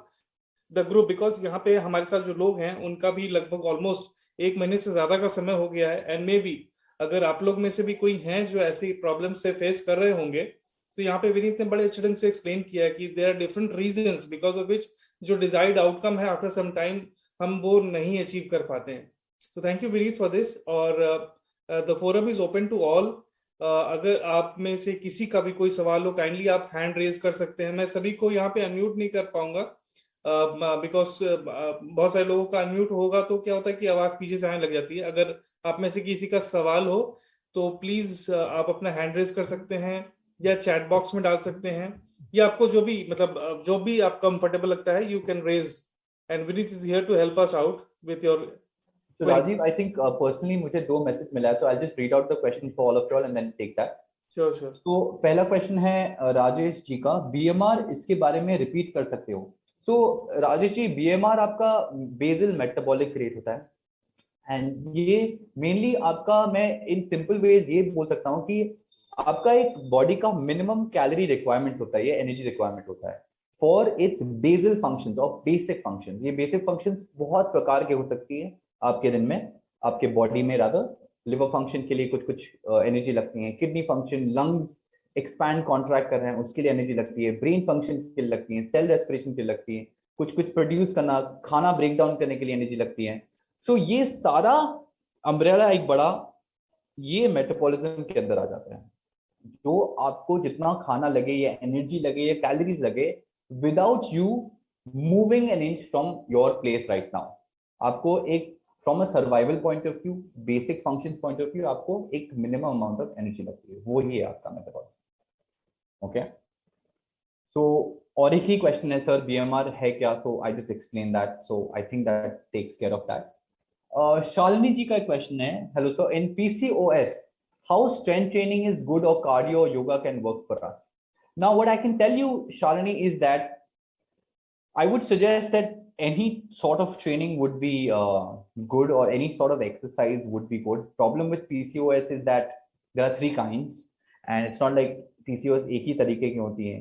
the group, because यहाँ पे हमारे साथ जो लोग हैं उनका भी लगभग ऑलमोस्ट 1 महीने से ज्यादा का समय हो गया है, एंड मे बी अगर आप लोग में से भी कोई हैं जो ऐसी प्रॉब्लम से फेस कर रहे होंगे, तो यहाँ पे विनीत ने बड़े अच्छे ढंग से एक्सप्लेन किया है कि there are different reasons because of which जो डिजायर्ड आउटकम है आफ्टर सम टाइम हम वो नहीं अचीव कर पाते हैं। तो thank you Vineet for this, और the forum is open to all. अगर आप में से किसी का भी कोई सवाल हो काइंडली आप हैंड रेज कर सकते हैं। मैं सभी को यहाँ पे अनम्यूट नहीं कर पाऊंगा बिकॉज बहुत सारे लोगों का अनम्यूट होगा तो क्या होता है कि आवाज पीछे से आने लग जाती है। अगर आप में से किसी का सवाल हो तो प्लीज आप अपना हैंड रेज कर सकते हैं या चैट बॉक्स में डाल सकते हैं, या आपको जो भी मतलब जो भी आप कंफर्टेबल लगता है, you can raise, and Vineet is here to help us out with your So query. Rajiv, I think personally मुझे दो मैसेज मिला है, so I'll just read out the question for all of you all and then take that. Sure sure. तो पहला question है राजेश जी का, BMR इसके बारे में रिपीट कर सकते हो? तो राजेश जी, बीएमआर आपका बेसल मेटाबॉलिक रेट होता है, एंड ये मेनली आपका, मैं इन सिंपल वेज ये बोल सकता हूँ कि आपका एक बॉडी का मिनिमम कैलोरी रिक्वायरमेंट होता है, ये एनर्जी रिक्वायरमेंट होता है फॉर इट्स बेसल फंक्शंस और बेसिक फंक्शंस। ये बेसिक फंक्शंस बहुत प्रकार के हो सकती है आपके दिन में, आपके बॉडी में। रादर लिवर फंक्शन के लिए कुछ कुछ एनर्जी लगती है, kidney function, lungs expand contract कर रहे हैं उसके लिए एनर्जी लगती है, ब्रेन फंक्शन के लिए लगती है, सेल रेस्पिरेशन के लिए लगती है, कुछ कुछ प्रोड्यूस करना, खाना ब्रेक डाउन करने के लिए एनर्जी लगती है। तो ये सारा अम्ब्रेला एक बड़ा ये मेटाबॉलिज्म के अंदर आ जाता है। जो आपको जितना खाना लगे या एनर्जी लगे या कैलोरीज लगे, without you moving an inch from your place right now, आपको एक from a survival point of view, basic function point of view, आपको एक मिनिमम अमाउंट ऑफ एनर्जी लगती है, वो ही है आपका मेटाबॉलिज्म। ओके, सो और एक ही क्वेश्चन है सर, बीएमआर है क्या? So I just explain that, so I think that takes care of that. Shalini ji का क्वेश्चन है, hello sir, in PCOS how strength training is good or cardio or yoga can work for us? Now what I can tell you, Shalini, is that I would suggest that any sort of training would be good, or any sort of exercise would be good. Problem with PCOS is that there are three kinds, and it's not like PCOS एक ही तरीके की होती है।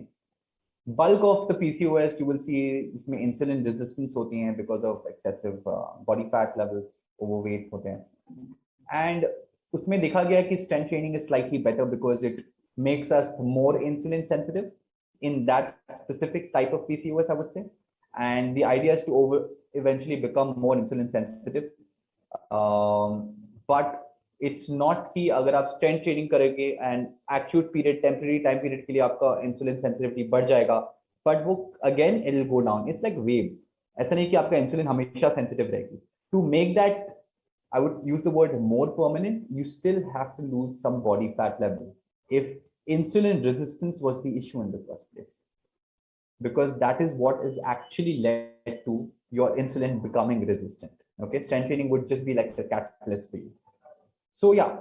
Bulk of the PCOS you will see इसमें insulin resistance होती है because of excessive body fat levels, overweight होते हैं, and उसमें देखा गया कि strength training is slightly better because it makes us more insulin sensitive in that specific type of PCOS, I would say, and the idea is to eventually become more insulin sensitive. But it's not कि अगर आप strength training करेंगे and acute period, temporary time period के लिए आपका insulin sensitivity बढ़ जाएगा, but वो again it will go down. It's like waves. ऐसा नहीं कि आपका insulin हमेशा sensitive रहेगी. To make that, I would use the word more permanent, you still have to lose some body fat level if insulin resistance was the issue in the first place, because that is what is actually led to your insulin becoming resistant. Okay, strength training would just be like the catalyst for you. So yeah,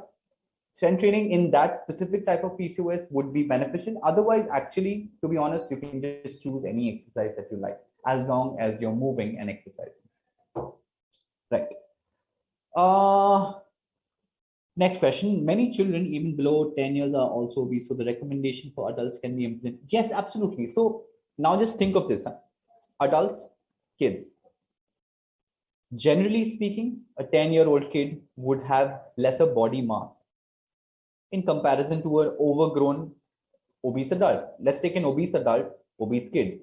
strength training in that specific type of PCOS would be beneficial. Otherwise, actually, to be honest, you can just choose any exercise that you like as long as you're moving and exercising. Right. Next question. Many children, even below 10 years, are also obese. So the recommendation for adults can be implemented. Yes, absolutely. So now just think of this. Adults, kids. Generally speaking, a 10-year-old kid would have lesser body mass in comparison to an overgrown obese adult. Let's take an obese adult, obese kid.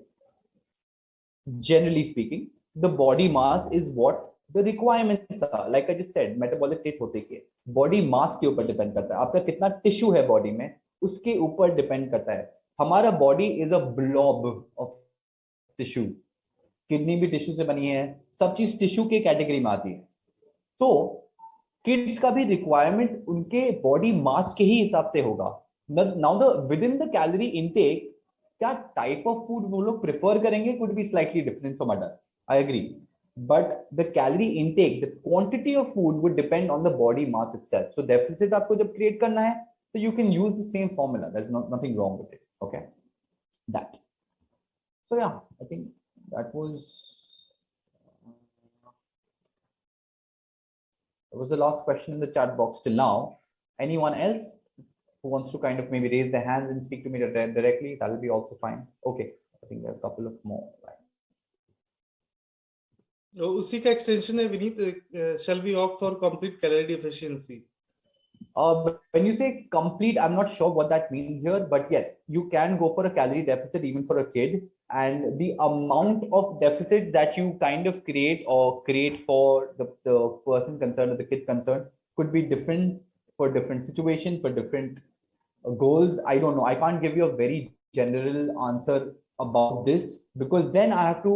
Generally speaking, the body mass is what the requirements are. Like I just said, metabolic rate होते के body mass के ऊपर depend करता है, आपका कितना tissue है body में उसके ऊपर depend करता है। हमारा body is a blob of tissue, kidney भी टिश्यू से बनी है, सब चीज टिश्यू के कैटेगरी में आती है। तो किड्स का भी रिक्वायरमेंट उनके बॉडी मास के ही हिसाब से होगा। Now the within the calorie intake, क्या टाइप ऑफ फूड वो लोग प्रेफर करेंगे could be slightly different from adults, I agree, but the calorie intake, the quantity of food would depend on the body mass itself. So deficit आपको जब create करना है तो you can use the same formula, there is nothing wrong with it. Okay, that, so yeah, I think that was the last question in the chat box till now. Anyone else who wants to kind of maybe raise their hands and speak to me directly, that will be also fine. Okay, I think there are a couple of more. Right. तो उसी का extension है Vineet, shall we opt for complete calorie deficiency? When you say complete, I'm not sure what that means here, but yes, you can go for a calorie deficit even for a kid, and the amount of deficit that you kind of create for the person concerned or the kid concerned could be different for different situations, for different goals. I don't know. I can't give you a very general answer about this, because then I have to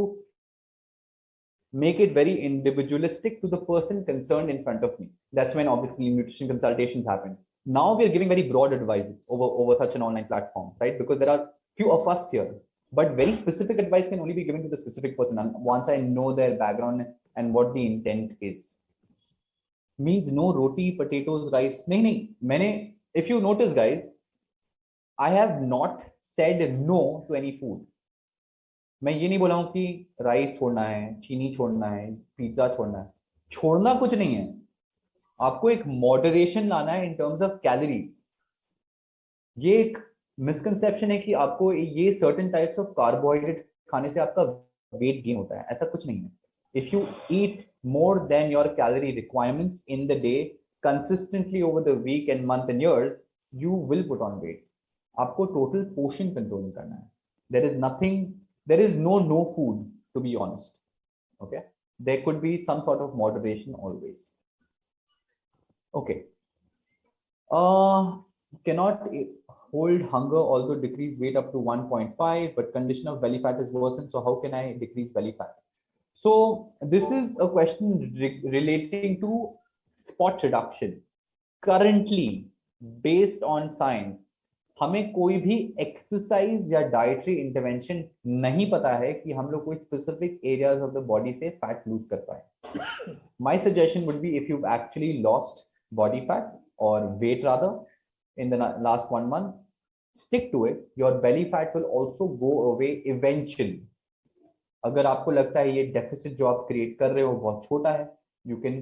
make it very individualistic to the person concerned in front of me. That's when obviously nutrition consultations happen. Now we are giving very broad advice over such an online platform, right? Because there are few of us here, but very specific advice can only be given to the specific person, and once I know their background and what the intent is. Means no roti, potatoes, rice, nahi, maine, if you notice guys, I have not said no to any food. मैं ये नहीं बोला हूं कि rice छोड़ना है, चीनी छोड़ना है, पिज्जा छोड़ना है, छोड़ना कुछ नहीं है, आपको एक मॉडरेशन लाना है इन टर्म्स ऑफ कैलोरीज। ये एक मिसकंसेप्शन है कि आपको ये सर्टेन टाइप्स ऑफ कार्बोहाइड्रेट खाने से आपका वेट गेन होता है, ऐसा कुछ नहीं है। If you eat more than your calorie requirements in the day consistently over the week and month and years, you will put on weight. आपको total portion control करना है। There is nothing, there is no food, to be honest. Okay, there could be some sort of moderation always. Okay, cannot hold hunger although decrease weight up to 1.5, but condition of belly fat is worsened, so how can I decrease belly fat? So this is a question relating to spot reduction. Currently, based on science, हमें कोई भी exercise या dietary intervention नहीं पता है कि हम लोग कोई specific areas of the body से फैट लूज कर पाए। My suggestion would be, if you actually lost body fat और weight rather in the last 1 month, stick to it. Your belly fat will also go away eventually. अगर आपको लगता है ये deficit जो आप क्रिएट कर रहे हो बहुत छोटा है, you can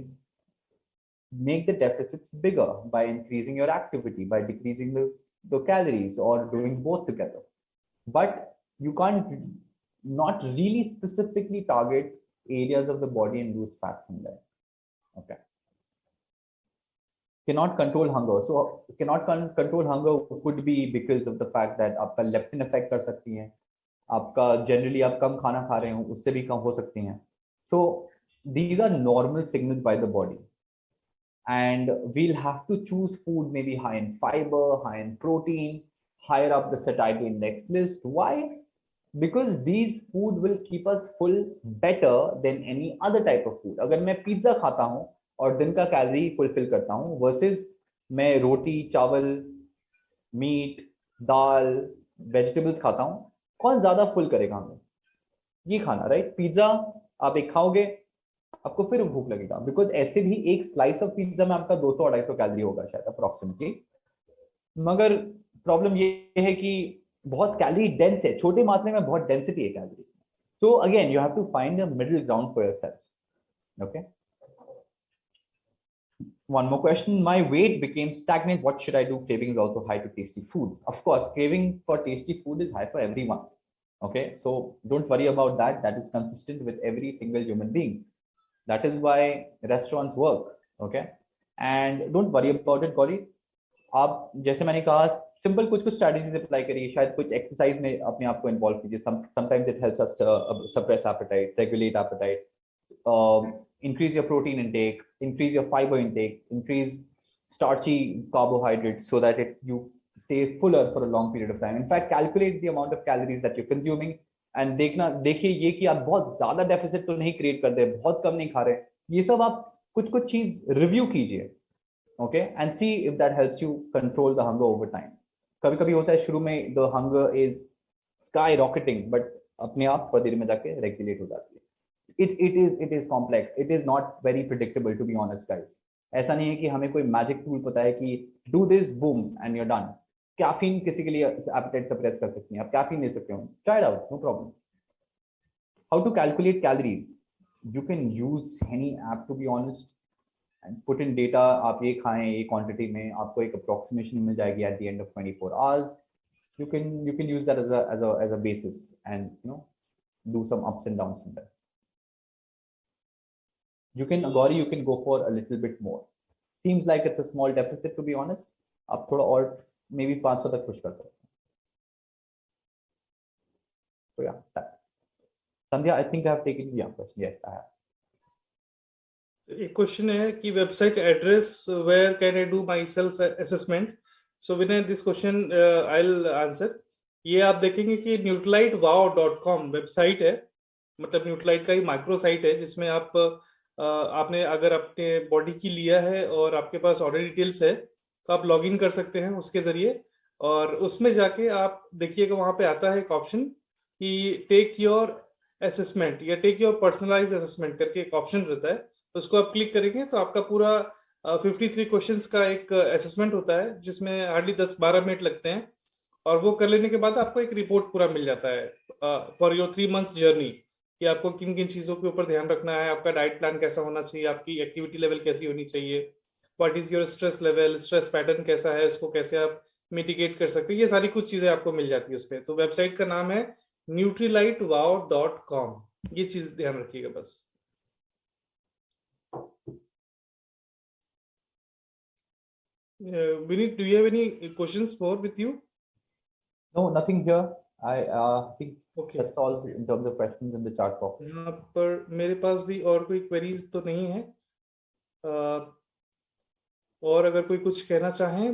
make the deficits bigger by increasing your activity, by decreasing the calories और doing both together, but you can't not really specifically target areas of the body and lose fat from there. Okay, cannot control hunger. So cannot control hunger could be because of the fact that आपका leptin effect कर सकती है, आपका generally आप कम खाना खा रहे हो उससे भी कम हो सकती हैं। So these are normal signals by the body, and we'll have to choose food may be high in fibre, high in protein, higher up the satiety index list. Why? Because these food will keep us full better than any other type of food. अगर मैं pizza खाता हूँ और दिन का calorie fulfil करता हूँ versus मैं रोटी, चावल, मीट, दाल, वेजिटेबल्स खाता हूँ, कौन ज्यादा फुल करेगा हमें? ये खाना, राइट? पिज्जा आप एक खाओगे, आपको फिर भूख लगेगा, बिकॉज ऐसे भी एक स्लाइस ऑफ पिज्जा में आपका 200-250 कैलोरी होगा शायद अप्रोक्सीमेटली, मगर प्रॉब्लम ये है कि बहुत कैलोरी डेंस है, छोटे मात्रा में बहुत डेंसिटी है कैलोरीज में। So again you have to find a middle ground for yourself. Okay, one more question. My weight became stagnant. What should I do? Craving is also high to tasty food. Of course, craving for tasty food is high for everyone. Okay, so don't worry about that. That is consistent with every single human being. That is why restaurants work. Okay, and don't worry about it, Gauri. आप जैसे मैंने कहा simple कुछ strategies apply करिए, शायद कुछ exercise में अपने आप को इन्वॉल्व कीजिए। Sometimes it helps us suppress appetite, regulate appetite, increase your protein intake, increase your fiber intake, increase starchy carbohydrates so that you stay fuller for a long period of time. In fact, calculate the amount of calories that you're consuming and देखिए ये कि आप बहुत ज्यादा deficit तो नहीं create कर रहे, बहुत कम नहीं खा रहे, ये सब आप कुछ चीज रिव्यू कीजिए। Okay, and see if that helps you control the hunger over time. कभी कभी होता है शुरू में the hunger is sky rocketing, but अपने आप थोड़ी देर में जाके रेगुलेट हो जाती है। it is complex. It is not very predictable, to be honest, guys. ऐसा नहीं है कि हमें कोई मैजिक टूल पता है कि do this, boom, and you're done. Caffeine किसी के लिए एपेटाइट सप्रेस कर सकती है, आप कैफीन ले सकते हो, try it out, no problem. How to calculate calories? You can use any app, to be honest, and put in data. आप ये खाएं ये क्वांटिटी में, आपको एक अप्रोक्सीमेशन मिल जाएगी at the end of 24 hours. You can use that as a basis and do some ups and downs from there. You can, Gauri, you can go for a little bit more. Seems like it's a small deficit, to be honest. आप थोड़ा और maybe 500 तक push कर सकते हैं. So yeah, that. Sandhya, I think I have taken the question. Yes, I have. एक question है कि website address where can I do my self assessment. So Vinay this question I will answer. ये आप देखेंगे कि nutralitewow.com वेबसाइट है, मतलब Nutrilite का ही माइक्रो साइट है जिसमें आपने अगर अपने बॉडी की लिया है और आपके पास ऑर्डर डिटेल्स है तो आप लॉग इन कर सकते हैं उसके जरिए, और उसमें जाके आप देखिएगा वहां पे आता है एक ऑप्शन कि टेक योर असेसमेंट या टेक योर पर्सनलाइज असेसमेंट करके एक ऑप्शन रहता है। तो उसको आप क्लिक करेंगे तो आपका पूरा 53 क्वेश्चंस का एक असेसमेंट होता है, जिसमें हार्डली 10-12 मिनट लगते हैं, और वो कर लेने के बाद आपको एक रिपोर्ट पूरा मिल जाता है फॉर योर 3 मंथ्स जर्नी, कि आपको किन किन चीजों के ऊपर ध्यान रखना है, आपका डाइट प्लान कैसा होना चाहिए, आपकी एक्टिविटी लेवल कैसी होनी चाहिए, what is your stress level, stress pattern कैसा है, उसको कैसे आप मिटिगेट कर सकते हैं, ये सारी कुछ चीजें आपको मिल जाती है उसपे। तो वेबसाइट का नाम है nutrilitewow.com, ये चीज ध्यान रखिएगा बस। Vinit, do you have any questions more with you? No, nothing here. I think Okay. that's all in terms of questions in the chat box. यहाँ पर मेरे पास भी और कोई क्वेरीज तो नहीं है, और अगर कोई कुछ कहना चाहें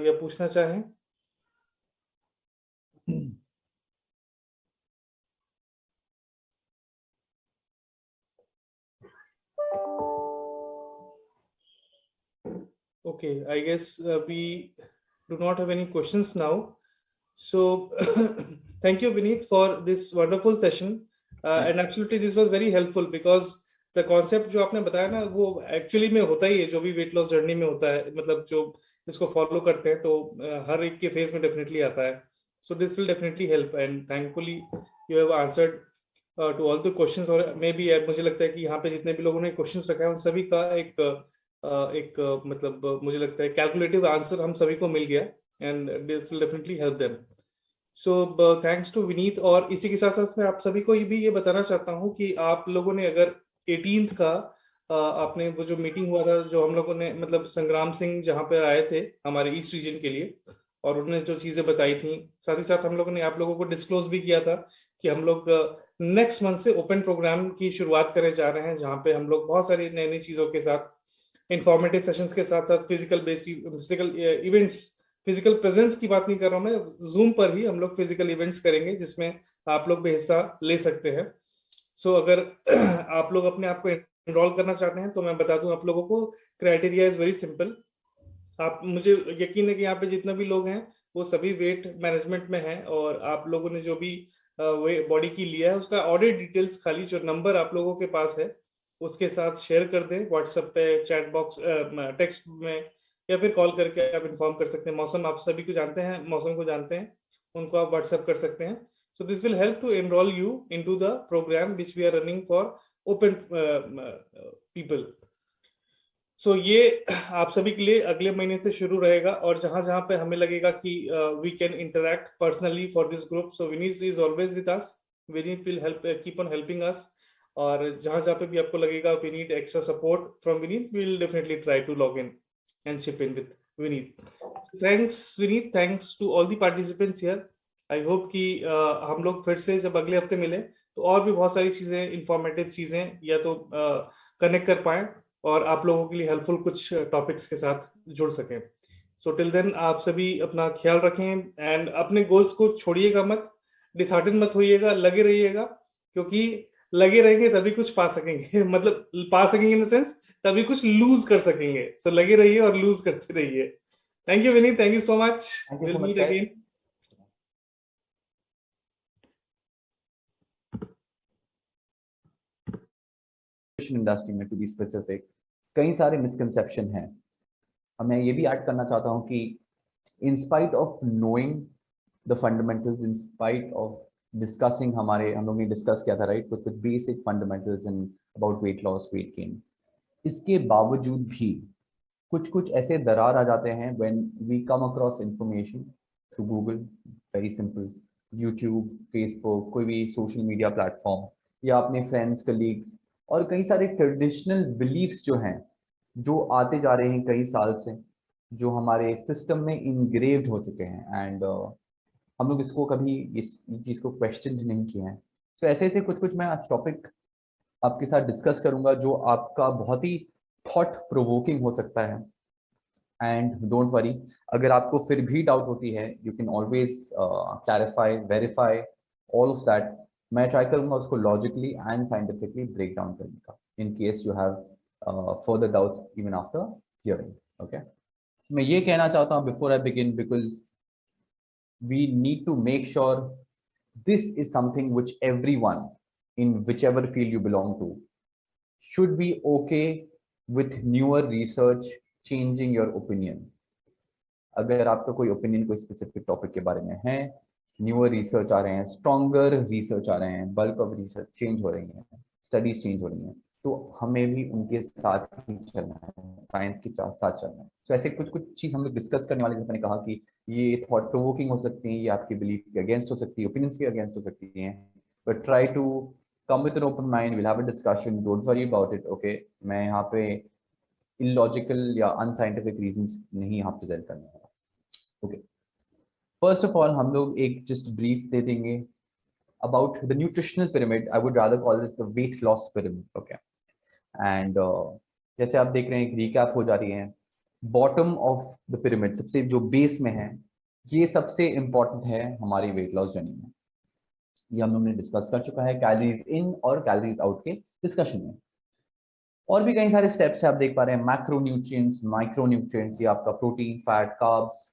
या पूछना चाहें। Okay, I guess we do not have any questions now. So thank you, Vineet, for this wonderful session. And absolutely this was very helpful because the concept जो आपने बताया ना, वो एक्चुअली में होता ही है, जो भी वेट लॉस जर्नी में होता है, मतलब जो इसको फॉलो करते हैं तो हर एक के फेज में डेफिनेटली आता है। So this will definitely help, and thankfully you have answered to all the questions. और मे बी मुझे लगता है कि यहाँ पे जितने भी लोगों ने क्वेश्चंस रखा है उन सभी का मतलब मुझे लगता है कैलकुलेटिव आंसर हम सभी को मिल गया, and this will definitely help them. So thanks to Vineet. और इसी के साथ साथ मैं आप सभी को भी ये बताना चाहता हूँ कि आप लोगों ने अगर 18th का आपने वो जो मीटिंग हुआ था, जो हम लोगों ने मतलब संग्राम सिंह जहाँ पे आए थे हमारे ईस्ट रीजन के लिए, और उन्होंने जो चीजें बताई थी, साथ ही साथ हम लोगों ने आप लोगों को डिस्क्लोज भी किया था कि हम लोग नेक्स्ट मंथ से ओपन प्रोग्राम की शुरुआत करने जा रहे हैं, जहाँ पे हम लोग बहुत सारी नई नई चीजों के साथ, इंफॉर्मेटिव सेशंस के साथ साथ फिजिकल इवेंट्स, फिजिकल प्रेजेंस की बात नहीं कर रहा हूं मैं, जूम पर ही हम लोग फिजिकल इवेंट्स करेंगे जिसमें आप लोग भी हिस्सा ले सकते हैं। सो अगर आप लोग अपने आप को एनरोल करना चाहते हैं तो मैं बता दूं आप लोगों को, क्राइटेरिया इज वेरी सिंपल। आप, मुझे यकीन है कि यहाँ पे जितने भी लोग हैं वो सभी वेट मैनेजमेंट में हैं, और आप लोगों ने जो भी बॉडी की लिया है उसका ऑडिट डिटेल्स खाली जो नंबर आप लोगों के पास है उसके साथ शेयर कर दें व्हाट्सएप पे, चैट बॉक्स, टेक्स्ट में, या फिर कॉल करके आप इन्फॉर्म कर सकते हैं। मौसम आप सभी को जानते हैं, मौसम को जानते हैं, उनको आप व्हाट्सएप कर सकते हैं। So this will help to enroll you into the programme which we are running for open people. So ये आप सभी के लिए अगले महीने से शुरू रहेगा, और जहां जहां पे हमें लगेगा कि we can interact personally for this group, so Vineet is always with us, Vineet will help, keep on helping us. और जहां जहां पे भी आपको लगेगा we need extra support from Vineet, we will definitely try to log in and chip in with Vineet. Thanks Vineet, thanks to all the participants here. I hope कि हम लोग फिर से जब अगले हफ्ते मिले तो और भी बहुत सारी चीजें, इंफॉर्मेटिव चीजें या तो कनेक्ट कर पाए और आप लोगों के लिए हेल्पफुल कुछ टॉपिक्स के साथ जुड़ सकें। सो टिल देन आप सभी अपना ख्याल रखें, एंड अपने गोल्स को छोड़िएगा मत, डिसहार्टन मत होइएगा, लगे रहिएगा, क्योंकि लगे रहेंगे तभी कुछ पा सकेंगे मतलब पा सकेंगे इन द सेंस तभी कुछ लूज कर सकेंगे। सो लगे रहिए और लूज करते रहिए। Thank you Vineet, thank you so much, will meet again. Industry में टू बी स्पेसिफिक कई सारे मिसकंसेप्शन हैं। मैं ये भी ऐड करना चाहता हूँ कि in spite of knowing the fundamentals, in spite of discussing, हम लोग ने डिस्कस किया था राइट, कुछ कुछ basic fundamentals in about weight loss, weight gain, इसके बावजूद भी कुछ कुछ ऐसे दरार आ जाते हैं when we come across information through Google, very simple, YouTube, Facebook, कोई भी सोशल मीडिया प्लेटफॉर्म, या अपने फ्रेंड्स, कलीग्स, और कई सारे ट्रेडिशनल बिलीफ्स जो हैं, जो आते जा रहे हैं कई साल से, जो हमारे सिस्टम में इनग्रेव्ड हो चुके हैं, एंड हम लोग इसको कभी इस चीज़ को क्वेश्चन नहीं किए हैं। तो ऐसे ऐसे कुछ कुछ मैं आज टॉपिक आपके साथ डिस्कस करूंगा जो आपका बहुत ही थॉट प्रोवोकिंग हो सकता है। एंड डोंट वरी, अगर आपको फिर भी डाउट होती है, you can always clarify, verify all of that. मैं ट्राई करूंगा उसको logically and scientifically break down करने का, in case you have further doubts even after hearing. Okay, मैं ये कहना चाहता हूँ before I begin, because we need to make sure this is something which everyone in whichever field you belong to should be okay with newer research changing your opinion. अगर आपका कोई opinion कोई specific topic के बारे में है, newer research आ रहे हैं, स्ट्रॉन्गर रिसर्च आ रहे हैं, बल्क ऑफ रिसर्च चेंज हो रही है, स्टडीज चेंज हो रही हैं, तो हमें भी उनके साथ ही चलना है, साइंस के साथ चलना है. तो ऐसे कुछ कुछ चीज हम लोग डिस्कस करने वाले, जैसे मैंने कहा कि ये थॉट प्रोवोकिंग हो सकती है, ये आपकी बिलीफ के अगेंस्ट हो सकती है, ओपिनियंस के अगेंस्ट हो सकती हैं, but try to come with an open mind, will have a discussion, don't worry about it. Okay, मैं यहाँ पे इलॉजिकल या अनसाइंटिफिक रीजंस नहीं यहाँ प्रेजेंट करने वाला. ओके, फर्स्ट ऑफ ऑल हम लोग एक जस्ट ब्रीफ दे देंगे about the nutritional pyramid. I would rather call this the weight loss pyramid. Okay, and जैसे आप देख रहे हैं, एक रिकैप हो जा रही है. बॉटम ऑफ द पिरामिड, सबसे जो बेस में है, ये सबसे इंपॉर्टेंट है हमारी वेट लॉस जर्नी में. ये हम लोग ने डिस्कस कर चुका है कैलोरीज इन और कैलोरीज आउट के डिस्कशन में. और भी कई सारे स्टेप्स है, आप देख पा रहे हैं, मैक्रो न्यूट्रिएंट्स, माइक्रो न्यूट्रिएंट्स, ये आपका protein, fat, carbs,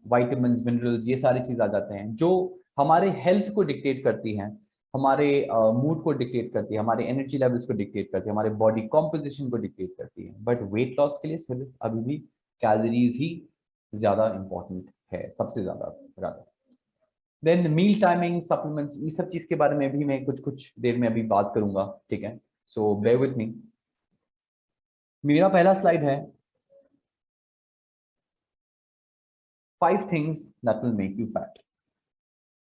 vitamins, minerals, ये सारी चीज आ जाते हैं जो हमारे हेल्थ को डिक्टेट करती हैं, हमारे मूड को डिक्टेट करती है, हमारे एनर्जी लेवल्स को डिक्टेट करती है, हमारे बॉडी कॉम्पोजिशन को डिक्टेट करती है. बट वेट लॉस के लिए सिर्फ अभी भी कैलोरीज ही ज्यादा इंपॉर्टेंट है, सबसे ज्यादा ज्यादा. देन मील टाइमिंग, सप्लीमेंट्स, ये सब चीज के बारे में भी मैं कुछ कुछ देर में अभी बात करूंगा. ठीक है, सो बेयर विथ मी. मेरा पहला स्लाइड है 5 things that will make you fat.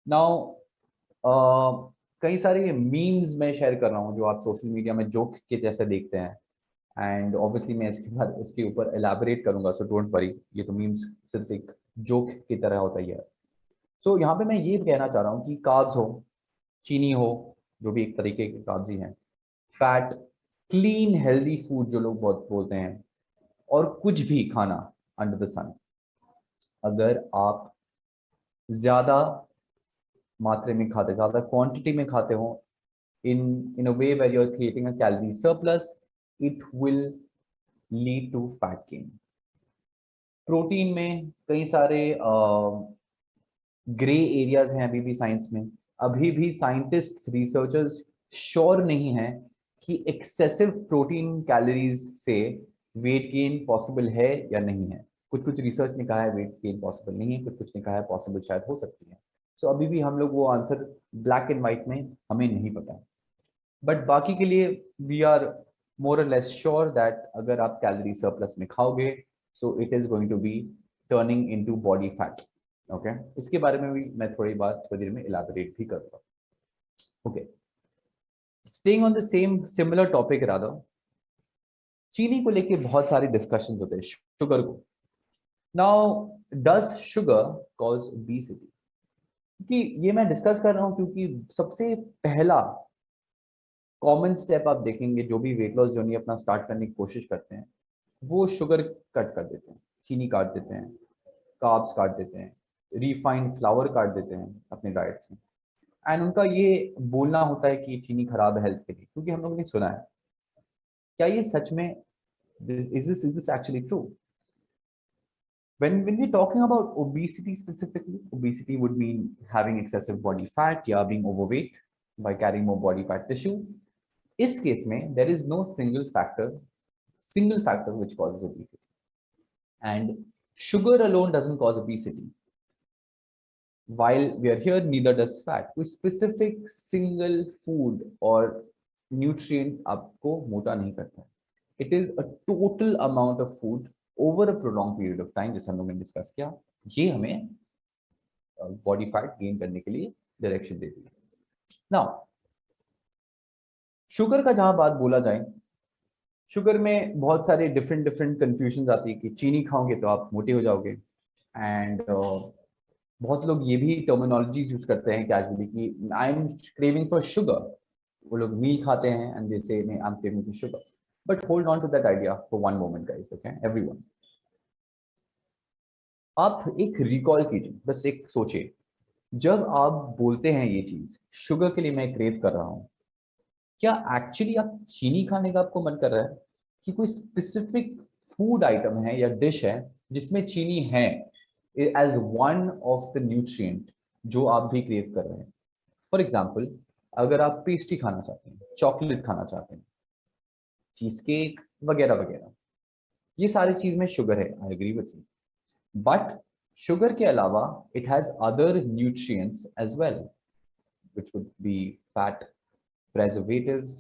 Now कई सारे मीम्स मैं शेयर कर रहा हूँ जो आप सोशल मीडिया में जोक के जैसे देखते हैं, एंड ऑब्वियसली मैं इसके बाद इसके ऊपर एलैबोरेट करूंगा, सो डोंट वरी, ये तो मीम्स सिर्फ एक जोक की तरह होता ही है. सो यहाँ पे मैं ये कहना चाह रहा हूँ कि कार्ब्स हो, चीनी हो, जो भी एक तरीके के कार्ब्स ही हैं, फैट, क्लीन हेल्दी फूड जो लोग बहुत बोलते हैं, और कुछ भी खाना अंडर द सन, अगर आप ज्यादा मात्रा में खाते, ज्यादा क्वांटिटी में खाते हो, in a way where you're creating a calorie surplus, it will lead to fat gain. Protein में कई सारे ग्रे एरियाज हैं अभी भी साइंस में. अभी भी साइंटिस्ट, रिसर्चर्स श्योर नहीं है कि एक्सेसिव प्रोटीन कैलोरीज से वेट गेन पॉसिबल है या नहीं है. कुछ कुछ रिसर्च ने कहा है वेट गेन पॉसिबल नहीं है, कुछ कुछ ने कहा है पॉसिबल शायद हो सकती है. सो अभी भी हम लोग वो आंसर ब्लैक एंड व्हाइट में हमें नहीं पता है. बट बाकी के लिए वी आर मोर और लेस श्योर दैट अगर आप कैलोरी सरप्लस में खाओगे, so it is going to be turning into body fat. Okay, इसके बारे में भी मैं थोड़ी बात थोड़ी देर में इलैबोरेट भी करूंगा. Okay, staying on the same similar topic rather, चीनी को लेके बहुत सारे डिस्कशन होते हैं, शुगर को. Now does sugar cause obesity? क्योंकि ये मैं डिस्कस कर रहा हूं क्योंकि सबसे पहला कॉमन स्टेप आप देखेंगे जो भी वेट लॉस जर्नी अपना स्टार्ट करने की कोशिश करते हैं, वो शुगर कट कर देते हैं, चीनी काट देते हैं, कार्ब्स काट देते हैं, रिफाइंड फ्लावर काट देते हैं अपने डाइट से. एंड उनका ये बोलना होता है कि चीनी खराब है हेल्थ के लिए, क्योंकि हम लोगों ने सुना है. क्या ये सच में, is this actually true? When we're talking about obesity specifically, obesity would mean having excessive body fat या being overweight by carrying more body fat tissue. इस केस में there is no single factor which causes obesity, and sugar alone doesn't cause obesity. While we are here, neither does fat. कोई specific single food or nutrient आपको मोटा नहीं करता है. It is a total amount of food over a prolonged period of time, जैसे हम लोगों ने डिस्कस किया, ये हमें बॉडी फैट गेन करने के लिए डायरेक्शन देती है. नाउ शुगर का जहां बात बोला जाए, शुगर में बहुत सारे डिफरेंट कंफ्यूजन आती है कि चीनी खाओगे तो आप मोटे हो जाओगे. एंड बहुत लोग ये भी टर्मिनोलॉजी यूज करते हैं कैजुअली कि I am craving for sugar. वो लोग मील खाते हैं and they say I am craving for sugar. But hold on to that idea for one moment guys. Okay everyone, आप एक रिकॉल कीजिए, बस एक सोचिए, जब आप बोलते हैं ये चीज शुगर के लिए मैं क्रेव कर रहा हूं, क्या एक्चुअली आप चीनी खाने का आपको मन कर रहा है कि कोई स्पेसिफिक फूड आइटम है या डिश है जिसमें चीनी है as one of the nutrient जो आप भी क्रिएट कर रहे हैं। फॉर एग्जाम्पल, अगर आप पेस्ट्री खाना चाहते हैं, चॉकलेट खाना चाहते हैं, चीज केक वगैरह वगैरह, ये सारी चीज में शुगर है, I agree with you, but sugar के अलावा it has other nutrients as well, which would be fat, preservatives,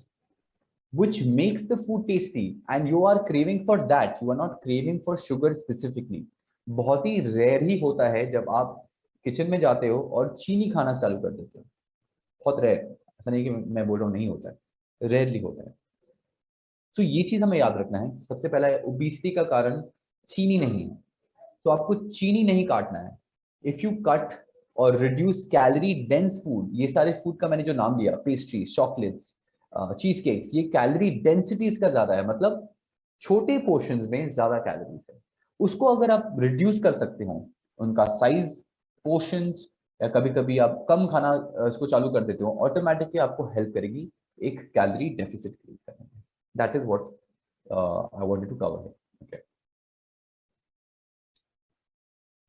which makes the food tasty, and you are craving for that, you are not craving for sugar specifically. बहुत ही rare ही होता है जब आप kitchen में जाते हो और चीनी खाना चालू कर देते हो, बहुत रेयर, ऐसा नहीं कि मैं बोल रहा हूँ नहीं होता है, रेयरली होता है। तो ये चीज हमें याद रखना है, सबसे पहला है ओबेसिटी का कारण चीनी नहीं है, तो आपको चीनी नहीं काटना है। इफ यू कट और रिड्यूस कैलोरी डेंस फूड, ये सारे फूड का मैंने जो नाम लिया, पेस्ट्री, चॉकलेट्स, चीज केक्स, ये कैलोरी डेंसिटी इसका ज्यादा है, मतलब छोटे पोर्शंस में ज्यादा कैलोरीज है। उसको अगर आप रिड्यूस कर सकते हो, उनका साइज, पोर्शंस, या कभी कभी आप कम खाना इसको चालू कर देते हो, ऑटोमेटिकली आपको हेल्प करेगी एक कैलोरी डेफिसिट क्रिएट करने में। That is what I wanted to cover है। ओके,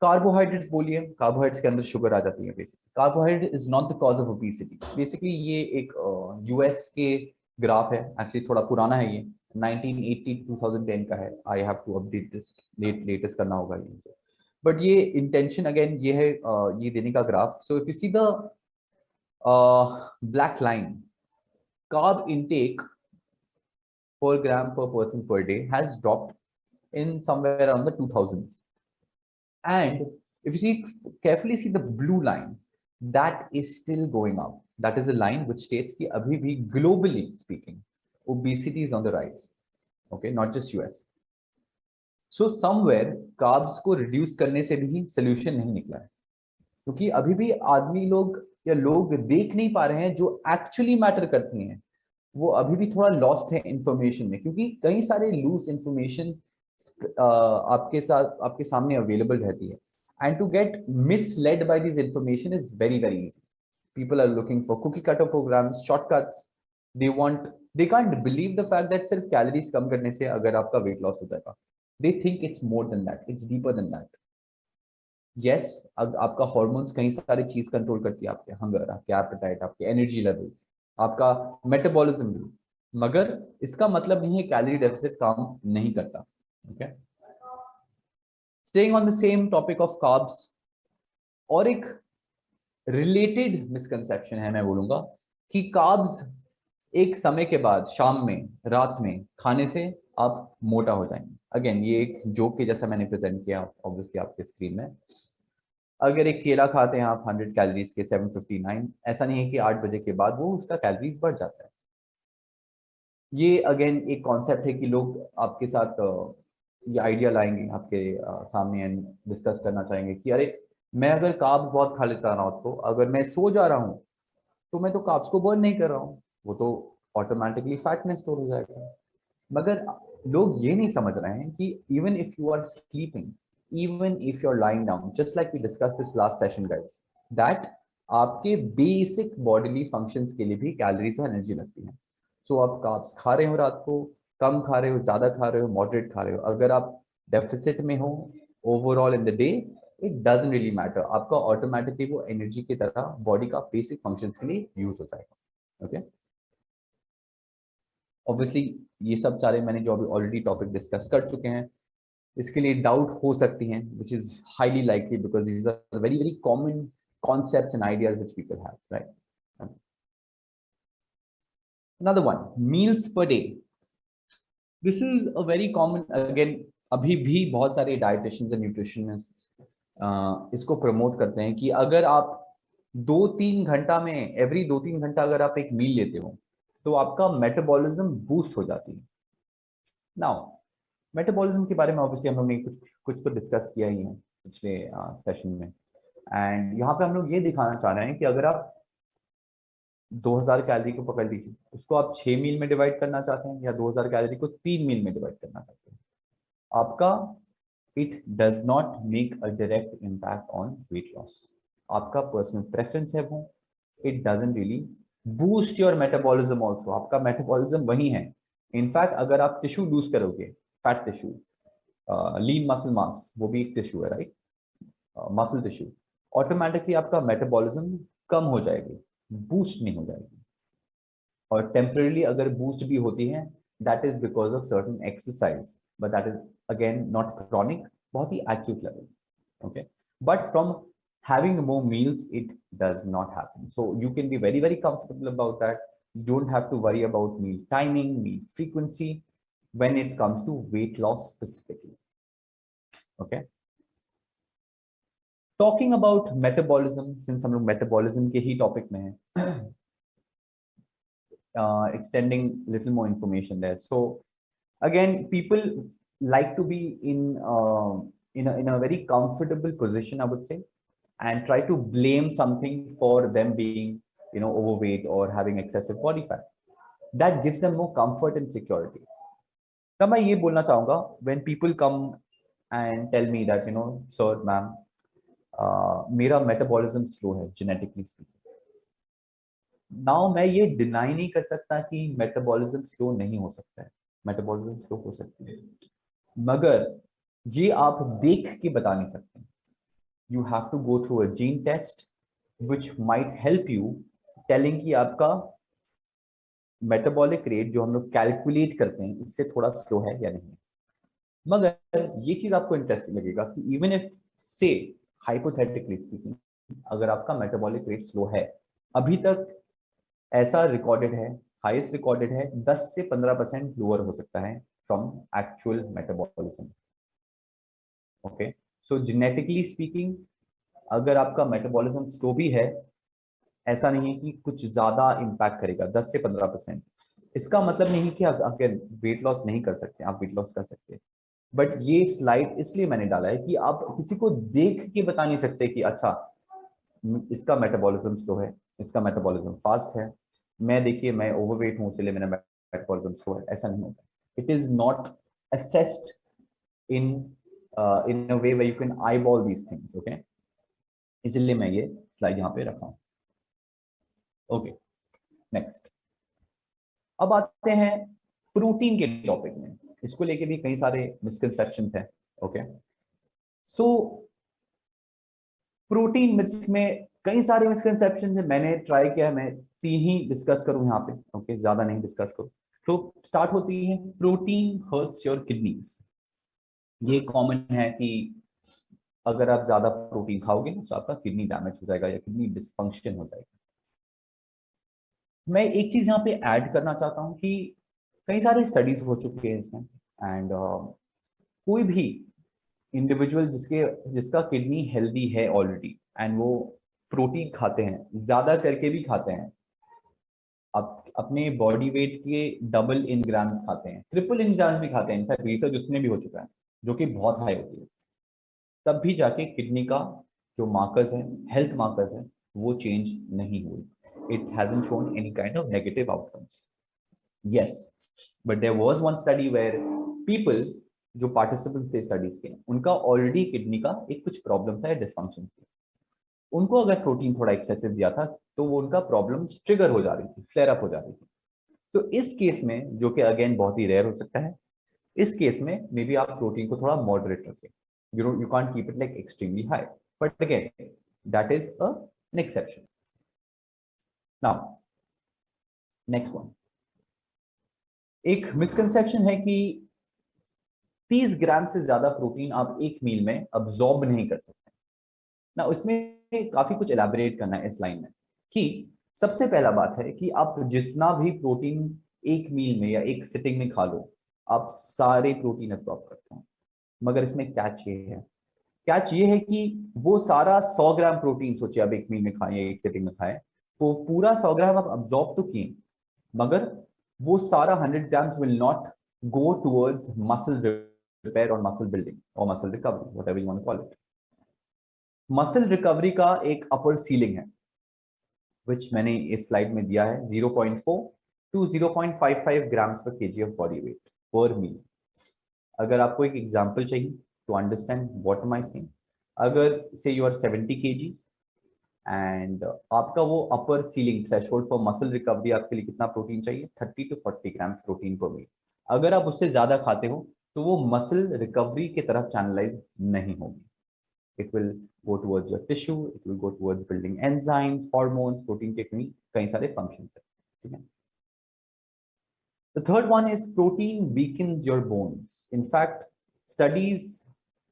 कार्बोहाइड्रेट्स बोलिए, कार्बोहाइड्रेट्स के अंदर शुगर आ जाती है। Basically carbohydrate is not the cause of obesity. Basically ये एक यूएस के ग्राफ है, एक्चुअली थोड़ा पुराना है ये, 1980 2010 का है। I have to update this, latest करना होगा ये, बट ये इंटेंशन अगेन ये है ये देने का graph. So if you see the black line, carb intake per gram per person per day has dropped in somewhere around the 2000s. And if you see carefully, see the blue line, that is still going up. That is a line which states कि अभी भी globally speaking obesity is on the rise. Okay, not just US. So somewhere carbs को reduce करने से भी solution नहीं निकला है, क्योंकि अभी भी आदमी लोग या लोग देख नहीं पा रहे हैं जो actually matter करती हैं, वो अभी भी थोड़ा लॉस्ट है इंफॉर्मेशन में, क्योंकि कई सारे लूज इंफॉर्मेशन आपके साथ आपके सामने अवेलेबल रहती है, and to get misled by this information is very very easy. People are looking for cookie cutter programs, shortcuts, they want, they can't believe the fact that सिर्फ कैलोरीज कम करने से अगर आपका वेट लॉस हो जाएगा। They think it's more than that, it's deeper than that. Yes, आपका hormones कई सारी चीज कंट्रोल करती है, आपके हंगर, आपके एपेटाइट, आपके एनर्जी लेवल्स, आपका मेटाबॉलिज्म भी, मगर इसका मतलब नहीं है कैलोरी डेफिसिट काम नहीं करता। Okay, staying on the same topic of carbs, और एक रिलेटेड मिसकंसेप्शन है, मैं बोलूंगा कि कार्ब्स एक समय के बाद, शाम में, रात में खाने से आप मोटा हो जाएंगे। अगेन ये एक जोक के जैसा मैंने प्रेजेंट किया ऑब्वियसली आपके स्क्रीन में। अगर एक केला खाते हैं आप 100 कैलोरीज के 759, ऐसा नहीं है कि 8 बजे के बाद वो उसका कैलोरीज बढ़ जाता है। ये अगेन एक कॉन्सेप्ट है कि लोग आपके साथ ये आइडिया लाएंगे आपके सामने एंड डिस्कस करना चाहेंगे कि अरे मैं अगर कार्ब्स बहुत खा लेता रहा हूँ, तो अगर मैं सो जा रहा हूँ तो मैं तो कार्ब्स को बर्न नहीं कर रहा हूँ, वो तो ऑटोमेटिकली फैट में स्टोर हो जाएगा। मगर लोग ये नहीं समझ रहे हैं कि even if you are sleeping, even if you're lying down, just like we discussed this last session guys, that आपके बेसिक बॉडीली फंक्शंस के लिए भी कैलोरीज और एनर्जी लगती है। सो आप कार्ब्स खा रहे हो, रात को कम खा रहे हो, ज्यादा खा रहे हो, मॉडरेट खा रहे हो, अगर आप डेफिसिट में हो overall in the day, it doesn't really matter, आपका ऑटोमेटिकली वो एनर्जी की तरह बॉडी का बेसिक फंक्शंस के लिए यूज हो जाएगा। ओके, ऑब्वियसली ये सब सारे मैंने जो अभी ऑलरेडी टॉपिक डिस्कस कर चुके हैं, इसके लिए डाउट हो सकती हैं, which is highly likely because these are very very common concepts and ideas which people have, right? Another one, meals per day. This is a very common, again अभी भी बहुत सारे डाइटिशियंस एंड न्यूट्रिशनिस्ट इसको promote करते हैं कि अगर आप 2-3 घंटा में, एवरी 2-3 घंटा अगर आप एक मील लेते हो तो आपका मेटाबॉलिज्म बूस्ट हो जाती है। नाउ मेटाबॉलिज्म के बारे में ऑब्वियसली हम लोग ने कुछ तो डिस्कस किया ही है पिछले सेशन में, एंड यहाँ पे हम लोग ये दिखाना चाह रहे हैं कि अगर आप 2000 कैलोरी को पकड़ लीजिए, उसको आप 6 मील में डिवाइड करना चाहते हैं, या 2000 कैलोरी को 3 मील में डिवाइड करना चाहते हैं, आपका it does not make a direct impact on weight loss. आपका पर्सनल प्रेफरेंस है वो, it doesn't really boost your metabolism also, आपका मेटाबॉलिज्म वही है। इनफैक्ट अगर आप टिश्यू लूज करोगे, fat tissue, lean muscle mass वो भी एक टिश्यू है, राइट, मसल टिश्यू, ऑटोमेटिकली आपका मेटाबॉलिज्म कम हो जाएगी, बूस्ट नहीं हो जाएगी। और टेम्पररी अगर बूस्ट भी होती है, that is because of certain exercise, but that is again not chronic, बहुत ही acute level, okay, but from having more meals it does not happen, so you can be very comfortable about that. You don't have to worry about meal timing, meal frequency when it comes to weight loss specifically, okay. Talking about metabolism, since हम लोग metabolism के ही topic में हैं, extending little more information there. So again, people like to be in a very comfortable position, I would say, and try to blame something for them being, overweight or having excessive body fat. That gives them more comfort and security. तब मैं ये बोलना चाहूँगा, when people come and tell me that, sir, ma'am, मेरा metabolism slow है genetically speaking. Now मैं ये deny नहीं कर सकता कि मेटाबॉलिज्म स्लो नहीं हो सकता है, मेटाबॉलिज्म स्लो हो सकती है, मगर ये आप देख के बता नहीं सकते। You have to go through a gene test which might help you telling कि आपका मेटाबॉलिक रेट जो हम लोग कैलकुलेट करते हैं इससे थोड़ा स्लो है या नहीं। मगर ये चीज आपको इंटरेस्टिंग लगेगा कि इवन इफ से हाइपोथेटिकली स्पीकिंग, अगर आपका मेटाबॉलिक रेट स्लो है, अभी तक ऐसा रिकॉर्डेड है, हाईएस्ट रिकॉर्डेड है 10 से 15% लोअर हो सकता है from actual metabolism, okay. So genetically speaking अगर आपका मेटाबॉलिज्म स्लो भी है, ऐसा नहीं है कि कुछ ज्यादा इम्पैक्ट करेगा, 10 से 15%। इसका मतलब नहीं कि आप अगर वेट लॉस नहीं कर सकते, आप वेट लॉस कर सकते हैं, बट ये स्लाइड इसलिए मैंने डाला है कि आप किसी को देख के बता नहीं सकते कि अच्छा इसका मेटाबॉलिज्म स्लो है, इसका मेटाबॉलिज्म फास्ट है, मैं देखिए मैं ओवरवेट हूँ इसलिए मेरा मेटाबॉलिज्म स्लो है, ऐसा नहीं होता। It is not assessed in in a way where you can eyeball these things, okay. इसलिए मैं ये स्लाइड यहाँ पे रखा हूँ, ओके। नेक्स्ट, अब आते हैं प्रोटीन के टॉपिक में। इसको लेके भी कई सारे मिसकंसेप्शंस हैं, ओके। सो प्रोटीन मिथ्स में कई सारे मिसकंसेप्शंस हैं, मैंने ट्राई किया है मैं 3 ही डिस्कस करूं यहाँ पे, ओके, ज्यादा नहीं डिस्कस करूं। तो स्टार्ट होती है, प्रोटीन हर्ट्स योर किडनीज। ये कॉमन है कि अगर आप ज्यादा प्रोटीन खाओगे तो आपका किडनी डैमेज हो जाएगा या किडनी डिसफंक्शन हो जाएगा। मैं एक चीज यहाँ पे ऐड करना चाहता हूँ कि कई सारे स्टडीज हो चुके हैं इसमें, एंड कोई भी इंडिविजुअल जिसका किडनी हेल्दी है ऑलरेडी एंड वो प्रोटीन खाते हैं, ज्यादा करके भी खाते हैं, आप अपने बॉडी वेट के डबल इन ग्राम्स खाते हैं, ट्रिपल इन ग्राम्स भी खाते हैं, इनफैक्ट रिसर्च उसमें भी हो चुका है, जो कि बहुत हाई होती है, तब भी जाके किडनी का जो मार्कर्स हैं, हेल्थ मार्कर्स हैं, वो चेंज नहीं हुए। It hasn't shown any kind of negative outcomes. Yes, but there was one study where people जो पार्टिसिपेंट्स थे स्टडीज के, उनका ऑलरेडी किडनी का एक कुछ प्रॉब्लम था, डिसफंक्शन थी, उनको अगर प्रोटीन थोड़ा एक्सेसिव दिया था तो वो उनका प्रॉब्लम ट्रिगर हो जा रही थी, फ्लेयर अप हो जा रही थी। तो इस केस में, जो कि अगेन बहुत ही रेयर हो सकता है, इस केस में मे बी आप प्रोटीन को थोड़ा मॉडरेट रखें, you can't keep it like extremely high, but again that is an exception. Now next one, एक मिसकंसेप्शन है कि 30 ग्राम से ज्यादा प्रोटीन आप एक मील में अब्सॉर्ब नहीं कर सकते ना। इसमें काफी कुछ एलैबोरेट करना है इस लाइन में, कि सबसे पहला बात है कि आप जितना भी प्रोटीन एक मील में या एक सिटिंग में खा लो, आप सारे प्रोटीन अब्सॉर्ब करते हैं, मगर इसमें कैच ये है, कैच ये है कि वो सारा 100 ग्राम प्रोटीन सोचिए आप एक मील में खाएं या एक सिटिंग में खाएं, तो पूरा 100 ग्राम आप अब्सॉर्ब तो किए, मगर वो सारा 100 grams will not go towards muscle repair or muscle building or muscle recovery, whatever you want to call it. Muscle recovery का एक अपर सीलिंग है, विच मैंने इस स्लाइड में दिया है, 0.4 to 0.55 grams per kg of body weight per meal. अगर आपको एक एग्जांपल चाहिए to understand what am I saying, अगर से यू आर 70 kgs एंड आपका वो upper ceiling threshold for muscle recovery आपके लिए कितना प्रोटीन चाहिए, 30 to 40 ग्राम्स प्रोटीन पर मील। अगर आप उससे ज्यादा खाते हो तो वो मसल रिकवरी की तरफ चैनलाइज नहीं होगी. It will go towards your tissue, it will go towards building enzymes, hormones, protein के कई सारे functions है, ठीक है. The third one is protein weakens your bones. In fact, studies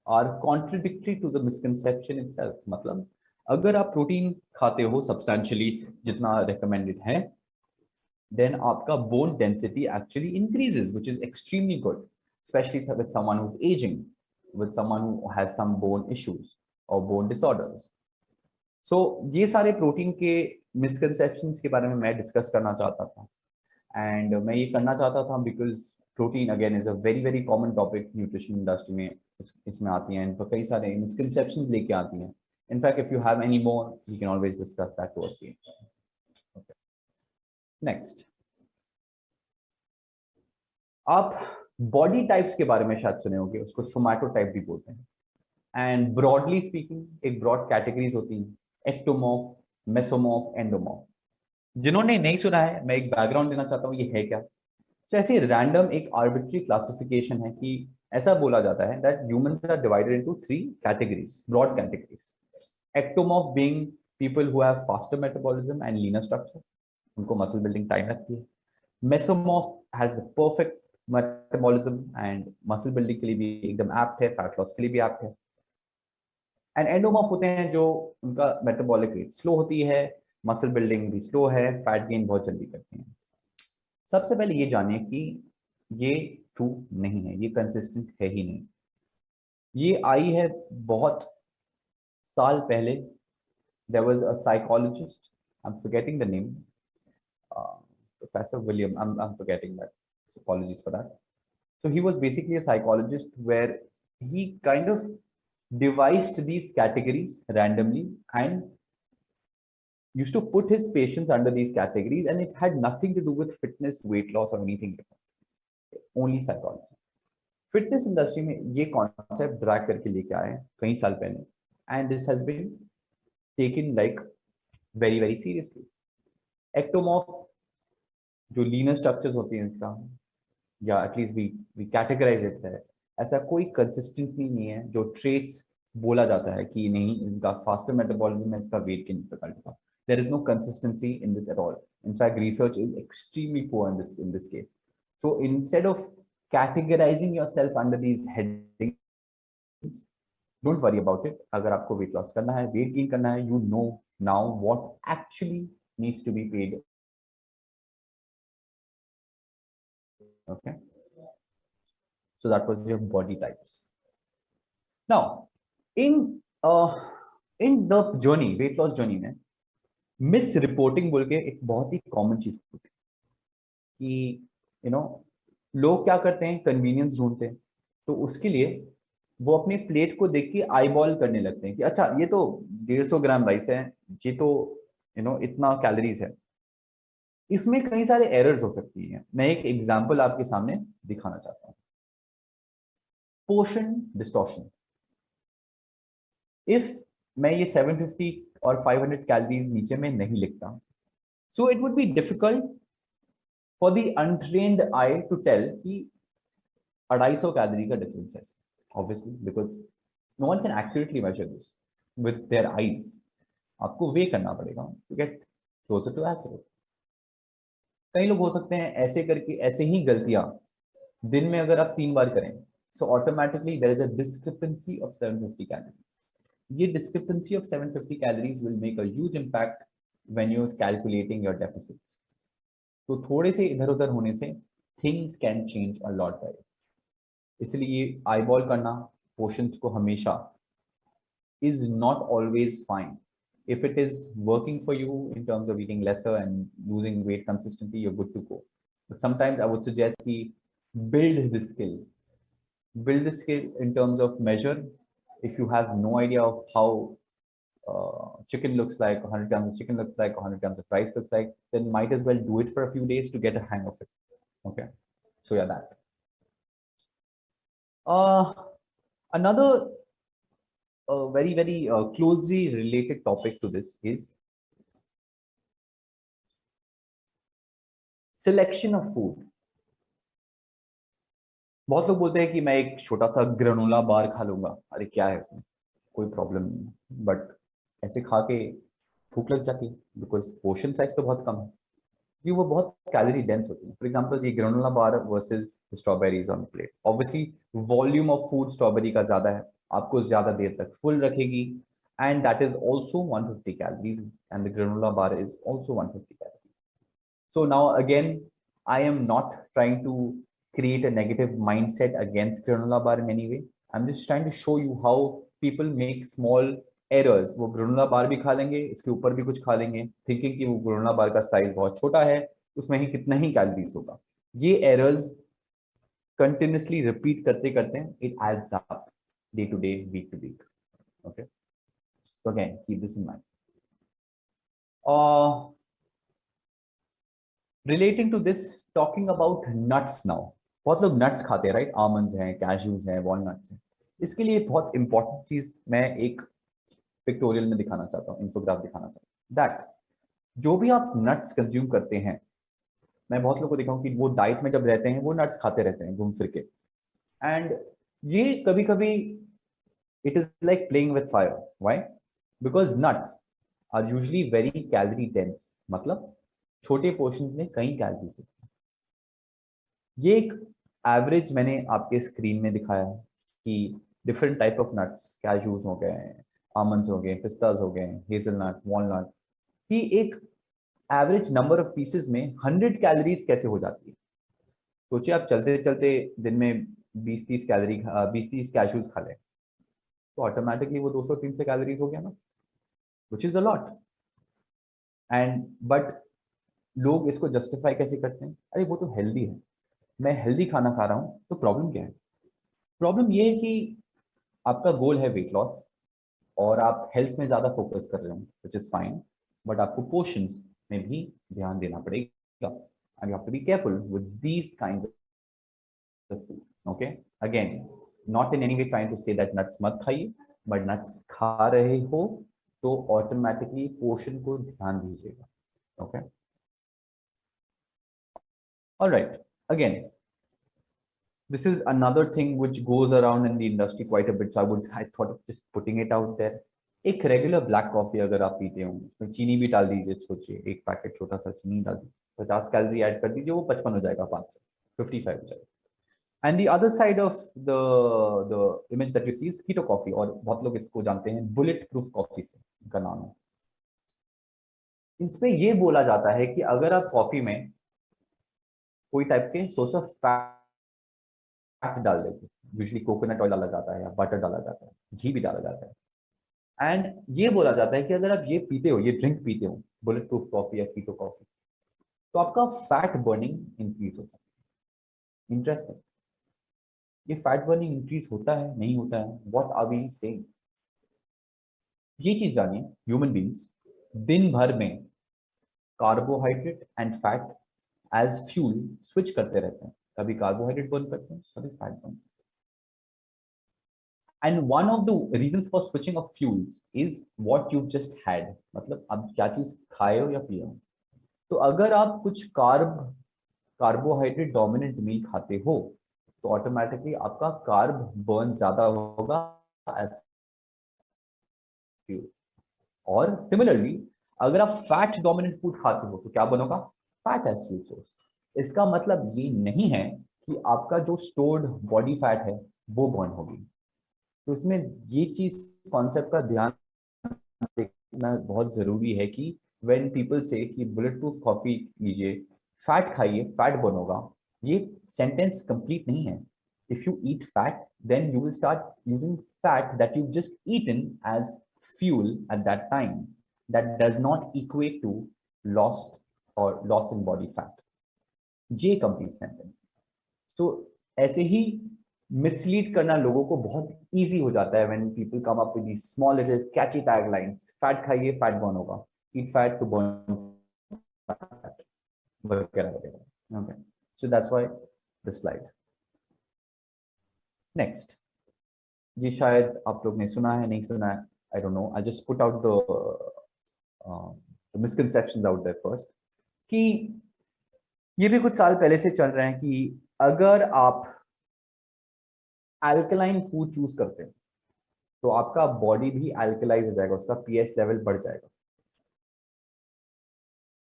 are contradictory to the misconception itself. मतलब अगर आप protein खाते हो substantially जितना recommended है, then आपका bone density actually increases, which is extremely good, especially with someone who's aging, with someone who has some bone issues or bone disorders. So ये सारे प्रोटीन के misconceptions के बारे में मैं डिस्कस करना चाहता था. एंड मैं ये करना चाहता था because protein again is a very very common topic nutrition industry में. इसमें आती हैं, इन पर कई सारे मिसकंसेप्शंस लेके आती हैं. In fact if you have any more you can always discuss that towards the and. Next, आप बॉडी टाइप्स के बारे में शायद सुने होंगे, उसको सोमैटोटाइप भी बोलते हैं. एंड ब्रॉडली स्पीकिंग एक ब्रॉड कैटेगरीज होती हैं, एक्टोमॉर्फ, मेसोमॉर्फ, एंडोमॉर्फ. जिन्होंने नहीं सुना है मैं एक बैकग्राउंड देना चाहता हूँ ये है क्या. तो ऐसे रैंडम एक आर्बिट्री क्लासिफिकेशन है कि ऐसा बोला जाता है that humans are divided into 3 categories, broad categories. Ectomorph being people who have faster metabolism and leaner structure, उनको मसल बिल्डिंग टाइम लगती है. Mesomorph has the perfect metabolism and muscle building के लिए भी एकदम एप्ट है, फैट लॉस के लिए भी एप्ट है. एंड एंडोमॉर्फ होते हैं जो उनका मेटाबॉलिक रेट स्लो होती है, मसल बिल्डिंग भी स्लो है, फैट गेन बहुत जल्दी करते हैं. सबसे पहले ये जानिए कि ये ट्रू नहीं है, ये कंसिस्टेंट है ही नहीं. ये आई है बहुत साल पहले. There was a psychologist, I am forgetting the name, professor William, I am forgetting that, apologies for that. So he was basically a psychologist where he kind of devised these categories randomly and used to put his patients under these categories, and it had nothing to do with fitness, weight loss or anything different. Only psychology. Fitness industry में ये concept drag करके लेके आए कई साल पहले, and this has been taken like very very seriously. Ectomorph जो leaner structures होती हैं इसका, या एटलीस्ट वी कैटेगराइज इट है, ऐसा कोई कंसिस्टेंसी नहीं है जो ट्रेट्स बोला जाता है कि नहीं इनका फास्टर मेटाबॉलिज्म है, इसका वेट गेन डिफिकल्ट का. There is no consistency in this at all. In fact, research is extremely poor in this case. So instead of categorizing yourself under these headings, don't worry about it. अगर आपको weight loss करना है, weight gain करना है, you know now what actually needs to be paid. Okay. So that was your body types. Now, in the journey, weight loss journey में miss reporting बोल के एक बहुत ही कॉमन चीज होती है कि लोग क्या करते हैं, कन्वीनियंस ढूंढते हैं. तो उसके लिए वो अपने प्लेट को देख के आई बॉल करने लगते हैं कि अच्छा ये तो 150 ग्राम राइस है, ये तो इतना कैलोरीज है. इसमें कई सारे एरर्स हो सकती हैं. मैं एक एग्जांपल आपके सामने दिखाना चाहता हूँ. Portion distortion. इफ मैं ये 750 और 500 कैलोरीज नीचे में नहीं लिखता, so it would be difficult for the untrained eye to tell कि 250 कैलोरी का डिफरेंस है. Obviously because no one can accurately measure this with their eyes. आपको वे करना पड़ेगा to get closer to accurate. कई लोग हो सकते हैं ऐसे करके ऐसे ही गलतियां दिन में अगर आप 3 बार करें, so automatically there is a discrepancy of 750 calories. ये discrepancy of 750 calories will make a huge impact when you're calculating your deficits. तो थोड़े से इधर उधर होने से things can change a lot guys. इसलिए eyeball करना portions को हमेशा is not always fine. If it is working for you in terms of eating lesser and losing weight consistently, you're good to go. But sometimes I would suggest we build this skill. Build the skill in terms of measure. If you have no idea of how chicken looks like, 100 grams of chicken looks like, 100 grams of rice looks like, then might as well do it for a few days to get a hang of it. Okay, so yeah, that. Another very very closely related topic to this is selection of food. बहुत लोग बोलते हैं कि मैं एक छोटा सा granola bar खा लूंगा, अरे क्या है इसमें, कोई प्रॉब्लम नहीं है, बट ऐसे खा के भूख लग जाती है, बिकॉज पोर्शन साइज तो बहुत कम है, कि वो बहुत कैलोरी डेंस होती है। फॉर एग्जांपल ये granola bar versus strawberries on plate, obviously volume of food strawberry का ज्यादा है, आपको ज्यादा देर तक फुल रखेगी, and that is also 150 calories, and the granola bar is also 150 calories. So now again, I am not trying to create a negative mindset against granola bar in any way. I'm just trying to show you how people make small errors. वो granola bar भी खा लेंगे, इसके ऊपर भी कुछ खा लेंगे, thinking कि वो granola bar का size बहुत छोटा है, उसमें ही कितना ही calories होगा. ये errors continuously repeat करते करते it adds up day to day, week to week. Okay. So again, keep this in mind. Relating to this, talking about nuts now. बहुत लोग नट्स खाते हैं, राइट? आमंड हैं, कैश्यूज हैं, वॉलनट्स हैं. इसके लिए बहुत इंपॉर्टेंट चीज मैं एक पिक्टोरियल में दिखाना चाहता हूँ, इंफोग्राफ दिखाना चाहता हूँ, दैट जो भी आप नट्स कंज्यूम करते हैं, मैं बहुत लोगों को देखा हूँ कि वो डाइट में जब रहते हैं वो नट्स खाते रहते हैं घूम फिर के, एंड ये कभी कभी it is like playing with fire. Why? Because nuts are usually very calorie dense, मतलब छोटे पोर्शन में कई कैलोरीज होती है. ये एक एवरेज मैंने आपके स्क्रीन में दिखाया है कि different type of nuts, cashews हो गए, आमंड्स हो गए, पिस्ताज हो गए, हेजलनट, वॉलनट, कि एक एवरेज नंबर ऑफ पीसेस में 100 कैलोरीज कैसे हो जाती है. सोचिए आप चलते चलते दिन में 20-30 कैशूज खा लें, तो ऑटोमेटिकली वो 200-300 कैलोरीज हो गया ना, which is a lot. And but लोग इसको जस्टिफाई कैसे करते हैं, अरे वो तो हेल्दी है, मैं हेल्दी खाना खा रहा हूँ, तो प्रॉब्लम क्या है? प्रॉब्लम ये है कि आपका गोल है वेट लॉस और आप हेल्थ में ज्यादा फोकस कर रहे हो, विच इज फाइन, बट आपको पोर्शंस में भी ध्यान देना पड़ेगा, and you have to be careful with these kind of food. Okay, again not in any way trying to say that nuts मत खाइए, बट नट्स खा रहे हो तो ऑटोमेटिकली पोर्शन को ध्यान दीजिएगा. Okay, alright. Again, this is another thing which goes around in the industry quite a bit, so I thought of just putting it out there. एक रेगुलर ब्लैक कॉफी अगर आप पीते हो, उसमें चीनी भी डाल दीजिए, सोचिए एक पैकेट छोटा सा चीनी डाल दीजिए, 50 कैलोरी ऐड कर दीजिए, वो 55 हो जाएगा, 5 से 55 हो जाएगा. And the other side of the image that you see is keto coffee, और बहुत लोग इसको जानते हैं बुलेट प्रूफ कॉफी से, इनका नाम है. इसमें ये बोला जाता है कि अगर आप कॉफी में कोई टाइप के सोर्स ऑफ फैट डाल देते, यूजली कोकोनट ऑयल डाला जाता है या बटर डाला जाता है, घी भी डाला जाता है, एंड ये बोला जाता है कि अगर आप ये पीते हो, ये ड्रिंक पीते हो, बुलेट प्रूफ कॉफी या कीटो कॉफी, तो आपका फैट बर्निंग इंक्रीज होता है. इंटरेस्टिंग. ये फैट बर्निंग इंक्रीज होता है, नहीं होता है, व्हाट आर वी सेइंग? ये चीज जानिए, ह्यूमन बींग्स दिन भर में carbohydrate and fat as fuel switch करते रहते हैं, कभी कार्बोहाइड्रेट बर्न करते हैं, कभी fat burn. And one of the reasons for switching of fuels is what you just had, मतलब आप क्या चीज खाए हो या पिए हो. तो अगर आप कुछ कार्बोहाइड्रेट डोमिनेंट मील खाते हो, तो ऑटोमेटिकली आपका कार्ब बर्न ज्यादा होगा एज फ्यूल. और सिमिलरली अगर आप फैट डोमिनेंट फूड खाते हो, तो क्या बनेगा? Fat as fuel source. इसका मतलब ये नहीं है कि आपका जो स्टोर्ड बॉडी फैट है वो बर्न होगी. तो इसमें ये चीज, कॉन्सेप्ट का ध्यान देखना बहुत जरूरी है कि व्हेन पीपल से कि बुलेट प्रूफ कॉफी लीजिए, फैट खाइए, फैट बर्न होगा, ये सेंटेंस कंप्लीट नहीं है. If you eat fat, then you will start using fat that you just eaten as fuel at that time. That does not equate to lost or loss in body fat. ये complete sentence. तो ऐसे ही mislead करना लोगों को बहुत easy हो जाता है when people come up with these small little catchy taglines. Fat खाइए, फैट बर्न होगा, eat fat to burn fat, वगैरह वगैरह. Okay, so that's why the slide. Next, ये शायद आप लोग ने सुना है, नहीं सुना है, I don't know. I just put out the misconceptions out there first. कि ये भी कुछ साल पहले से चल रहे हैं कि अगर आप अल्कलाइन फूड चूज करते हैं तो आपका बॉडी भी अल्कलाइज हो जाएगा, उसका पीएच लेवल बढ़ जाएगा।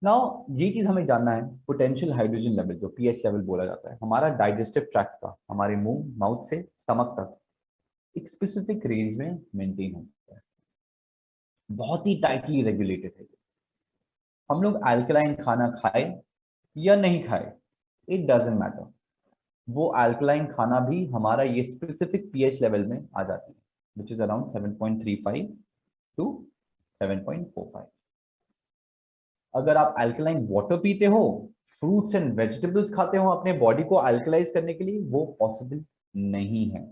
नाउ ये चीज हमें जानना है, पोटेंशियल हाइड्रोजन लेवल जो पीएच लेवल बोला जाता है, हमारा डाइजेस्टिव ट्रैक्ट का, हमारे मुंह माउथ से स्टमक तक एक स्पेसिफिक रेंज में मेंटेन होता है, बहुत ही टाइटली रेगुलेटेड है। हम लोग अल्कलाइन खाना खाए या नहीं खाए, इट डजंट मैटर, वो अल्कलाइन खाना भी हमारा ये स्पेसिफिक पीएच लेवल में आ जाती है, विच इज अराउंड 7.35 टू 7.45। अगर आप अल्कलाइन वाटर पीते हो, फ्रूट्स एंड वेजिटेबल्स खाते हो अपने बॉडी को अल्कलाइज करने के लिए, वो पॉसिबल नहीं है।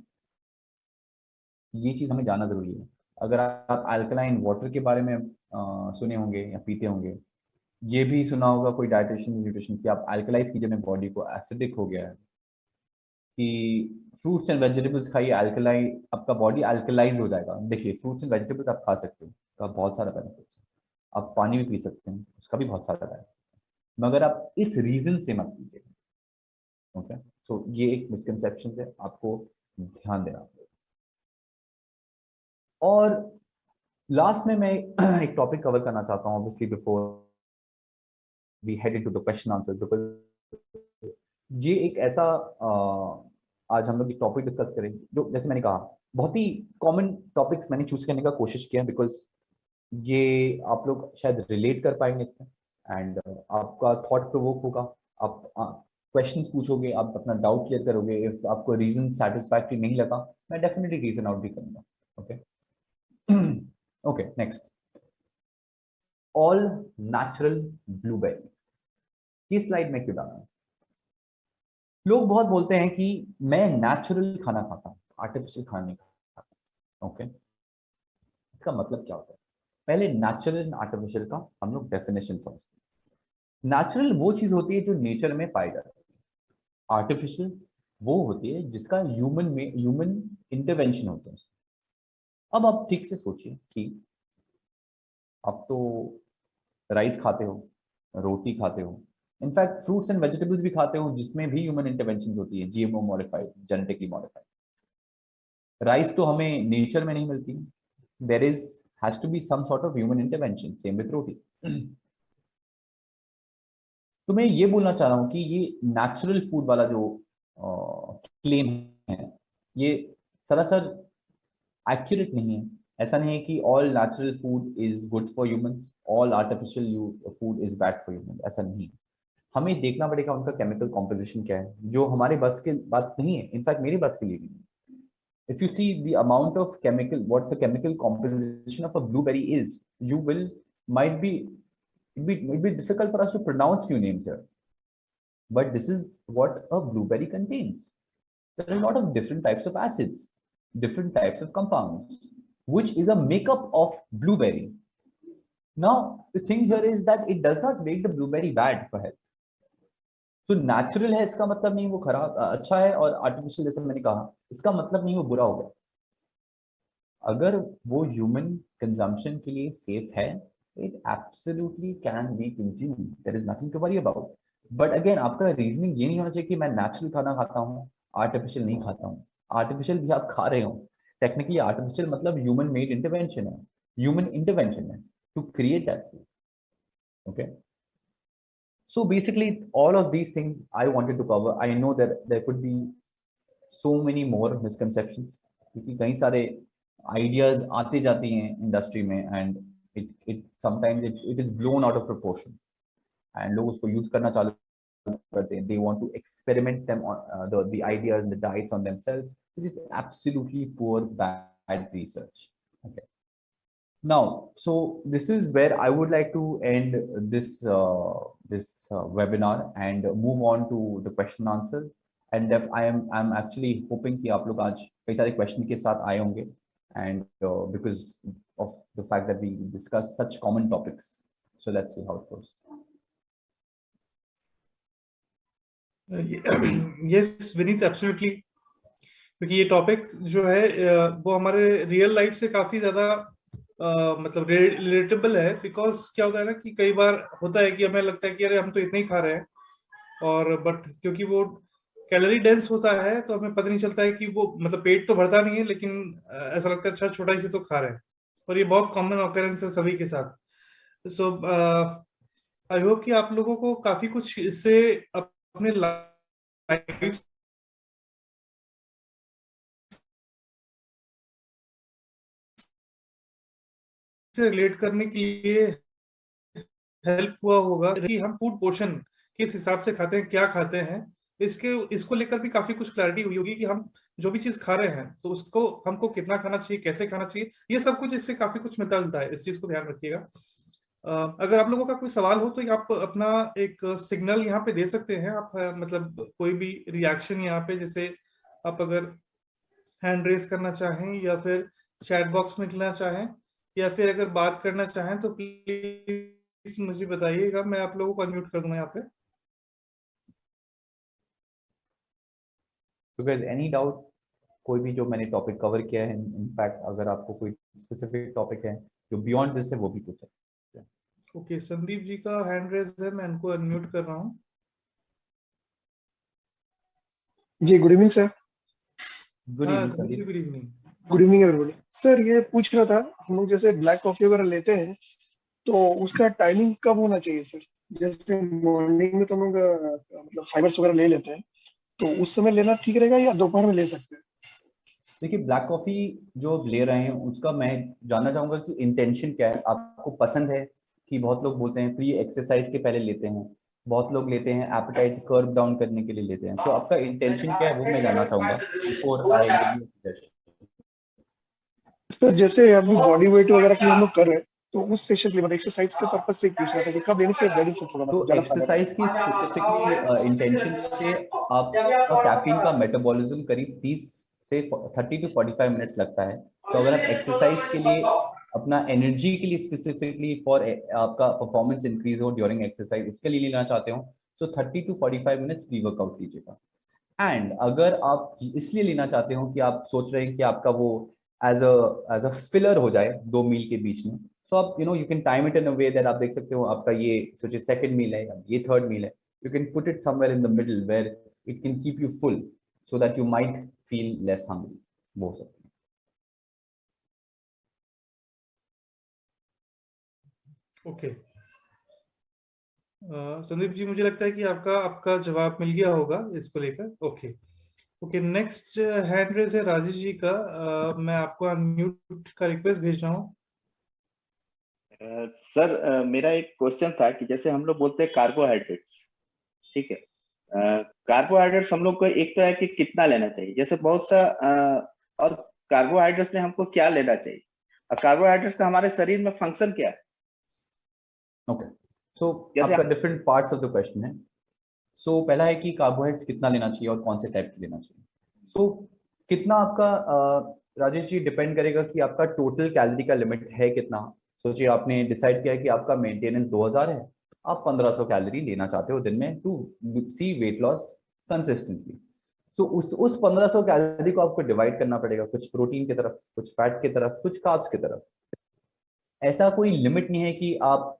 ये चीज हमें जानना जरूरी है। अगर आप अल्कलाइन वाटर के बारे में सुने होंगे या पीते होंगे, ये भी सुना होगा कोई डाइटिशियन न्यूट्रिशन की, आप अल्कलाइज कीजिए अपने बॉडी को, एसिडिक हो गया है, कि फ्रूट्स एंड वेजिटेबल्स खाइए, अल्कलाई, आपका बॉडी अल्कलाइज हो जाएगा। देखिए फ्रूट्स एंड वेजिटेबल्स आप खा सकते हो, तो बहुत सारा बेनिफिट्स है, आप पानी भी पी सकते हैं, उसका भी बहुत सारा बेनिफिट है, मगर आप इस रीजन से मत पीजिए। ओके, तो ये एक मिसकंसेप्शन है, आपको ध्यान देना होगा। और लास्ट में मैं एक टॉपिक कवर करना चाहता हूँ, obviously before we head into the question answer, because ये एक ऐसा आज हम लोग एक टॉपिक डिस्कस करेंगे जो, जैसे मैंने कहा, बहुत ही कॉमन टॉपिक्स मैंने चूज करने का कोशिश किया, बिकॉज ये आप लोग शायद रिलेट कर पाएंगे इससे, एंड आपका थॉट प्रोवोक होगा, आप क्वेश्चंस पूछोगे, आप अपना डाउट क्लियर करोगे। इफ आपको रीजन सेटिस्फैक्टरी नहीं लगा, मैं डेफिनेटली रीजन आउट भी करूंगा। Okay okay, next, all natural blueberry. ये स्लाइड में क्यों डाला है? लोग बहुत बोलते हैं कि मैं नेचुरल खाना खाता हूँ, आर्टिफिशियल खाना नहीं खाता। ओके, इसका मतलब क्या होता है? पहले नेचुरल एंड आर्टिफिशियल का हम लोग डेफिनेशन समझते हैं। नेचुरल वो चीज होती है जो नेचर में पाई जाती है, आर्टिफिशियल वो होती है जिसका ह्यूमन इंटरवेंशन होता है। अब आप ठीक से सोचिए कि आप तो राइस खाते हो, रोटी खाते हो, इनफैक्ट फ्रूट्स एंड वेजिटेबल्स भी खाते हो जिसमें भी ह्यूमन इंटरवेंशन होती है, GMO modified, genetically modified. Rice तो हमें नेचर में नहीं मिलती, there is has to be some sort of human intervention, same with roti. तो मैं ये बोलना चाह रहा हूँ कि ये नेचुरल फूड वाला जो क्लेम है, ये सरासर एक्यूरेट नहीं है। ऐसा नहीं है कि all natural food is good for humans, all artificial food is bad for humans, ऐसा नहीं है। हमें देखना पड़ेगा उनका केमिकल कॉम्पोजिशन क्या है, जो हमारे बस की बात नहीं है, इनफैक्ट मेरी बस के लिए नहीं है। If you see the amount of chemical, what the chemical composition of a blueberry is, you will might be it be difficult for us to pronounce few names here. But this is what a blueberry contains. There are a lot of different types of acids, different types of compounds, which is a makeup of blueberry. Now, the thing here is that it does not make the blueberry bad for health. तो natural है इसका मतलब नहीं वो खराब अच्छा है, और आर्टिफिशियल जैसे मैंने कहा इसका मतलब नहीं वो बुरा होगा। अगर वो ह्यूमन कंजम्पशन के लिए सेफ है, it absolutely can be consumed, there is nothing to worry about. But again आपका रीजनिंग ये नहीं होना चाहिए कि मैं नेचुरल खाना खाता हूँ, आर्टिफिशियल नहीं खाता हूँ। आर्टिफिशियल भी आप खा रहे हो, टेक्निकली आर्टिफिशियल मतलब ह्यूमन मेड इंटरवेंशन है, ह्यूमन इंटरवेंशन है to create that food. Okay, so basically all of these things I wanted to cover. I know that there could be so many more misconceptions, क्योंकि कई सारे ideas आते जाती हैं industry में, and it sometimes it is blown out of proportion, and लोग उसको use करना चालू करते हैं, they want to experiment them on the ideas and the diets on themselves, which is absolutely poor bad research. Okay, now so this is where I would like to end this webinar and move on to the question answer, and if I'm actually hoping कि आप लोग आज कई सारे question के साथ आए होंगे, and because of the fact that we discuss such common topics, so let's see how it goes. Yes Vineet, absolutely, क्योंकि ये टॉपिक जो है वो हमारे रियल लाइफ से काफी ज्यादा मतलब रिलेटेबल है। बिकॉज क्या होता है ना कि कई बार होता है कि हमें लगता है कि अरे हम तो इतना ही खा रहे हैं, और बट क्योंकि वो कैलोरी डेंस होता है तो हमें पता नहीं चलता है कि वो मतलब पेट तो भरता नहीं है, लेकिन ऐसा लगता है अच्छा छोटा ही से तो खा रहे हैं। और ये बहुत कॉमन ऑकरेंस है सभी के साथ। सो आई होप कि आप लोगों को काफी कुछ इससे अपने लाइफ से रिलेट करने के लिए हेल्प हुआ होगा कि हम फूड पोर्शन किस हिसाब से खाते हैं, क्या खाते हैं। इसको लेकर भी काफी कुछ क्लैरिटी हुई होगी कि हम जो भी चीज खा रहे हैं तो उसको हमको कितना खाना चाहिए, कैसे खाना चाहिए, ये सब कुछ इससे काफी कुछ मिलता जुलता है। इस चीज को ध्यान रखिएगा। अगर आप लोगों का कोई सवाल हो तो आप अपना एक सिग्नल यहाँ पे दे सकते हैं। आप मतलब कोई भी रिएक्शन यहाँ पे, जैसे आप अगर हैंड रेस करना चाहें या फिर चैट बॉक्स में लिखना चाहें या फिर अगर बात करना चाहें तो प्लीज मुझे बताइएगा, मैं आप लोगों को अनम्यूट कर दूंगा यहाँ पे। तो गाइस एनी डाउट, कोई भी जो मैंने टॉपिक कवर किया है, इनफैक्ट अगर आपको कोई स्पेसिफिक टॉपिक है जो बियॉन्ड दिस है वो भी पूछ सकते हैं। ओके, संदीप जी का हैंड रेस है, मैं इनको अनम्यूट कर रहा हूँ। जी गुड इवनिंग सर। गुड हाँ evening Sandeep ji, Sandeep. Good evening. Good evening everybody. Sir ये पूछ रहा था, हम लोग जैसे ब्लैक कॉफी वगैरह लेते हैं तो उसका टाइमिंग कब होना चाहिए सर? जैसे मॉर्निंग में तो हम लोग मतलब फाइबर्स वगैरह ले लेते हैं, तो उस समय लेना ठीक रहेगा या दोपहर में ले सकते हैं? देखिए ब्लैक कॉफी जो आप ले रहे हैं उसका मैं जानना चाहूंगा कि इंटेंशन क्या है, आपको पसंद है? कि बहुत लोग बोलते हैं प्री एक्सरसाइज के पहले लेते हैं, बहुत लोग लेते हैं एपेटाइट कर्व डाउन करने के लिए लेते हैं, तो आपका इंटेंशन क्या है वो मैं जानना चाहूंगा before I give you suggestion. Sir जैसे अभी बॉडी वेट वगैरह के लिए हम लोग कर रहे हैं, तो उस सेशन के लिए मतलब एक्सरसाइज के पर्पज से पूछ रहा था कि कब लेने से बेनिफिट होगा, तो मतलब ज्यादा फायदा एक्सरसाइज की स्पेसिफिकली इंटेंशन से आपका कैफीन का मेटाबॉलिज्म करीब 30 से 30 टू 45 मिनट्स लगता है। तो अगर आप एक्सरसाइज के लिए अपना एनर्जी के लिए स्पेसिफिकली फॉर आपका परफॉर्मेंस इंक्रीज हो ड्यूरिंग एक्सरसाइज उसके लिए लेना चाहते हो तो 30 टू 45 मिनट्स प्री वर्कआउट कीजिएगा। एंड अगर आप इसलिए लेना चाहते हो कि आप सोच रहे हैं कि आपका वो एज अ फिलर हो जाए 2 मील के बीच में, सो आप you can time it in a way that आप देख सकते हो आपका ये सोचिए सेकंड मील है या ये थर्ड मील है, you can put it somewhere in the middle where it can keep you full so that you might feel less hungry, वो हो सकता है। ओके संदीप जी, मुझे लगता है कि आपका आपका जवाब मिल गया होगा इसको लेकर। Okay okay, next hand raise है राजेश जी का। मैं आपको अनम्यूट का रिक्वेस्ट भेज रहा हूँ। सर मेरा एक क्वेश्चन था कि जैसे हम लोग बोलते हैं कार्बोहाइड्रेट्स, ठीक है। कार्बोहाइड्रेट्स हम लोग को एक तो है कि कितना लेना चाहिए, जैसे बहुत सा और कार्बोहाइड्रेट्स में हमको क्या लेना चाहिए, और कार्बोहाइड्रेट्स का हमारे शरीर में फंक्शन क्या है? ओके, सो जैसे आपका different parts of the question है। सो पहला है कि कार्बोहाइड्रेट्स कितना लेना चाहिए और कौन से टाइप की लेना चाहिए। सो कितना आपका राजेश जी डिपेंड करेगा कि आपका टोटल कैलोरी का लिमिट है कितना। सोचिए आपने डिसाइड किया है कि आपका मेंटेनेंस 2000 है, आप 1500 कैलोरी लेना चाहते हो दिन में to see weight loss consistently. तो उस 1500 कैलोरी को आपको डिवाइड करना पड़ेगा, कुछ प्रोटीन की तरफ, कुछ फैट की तरफ, कुछ कार्ब्स की तरफ। ऐसा कोई लिमिट नहीं है कि आप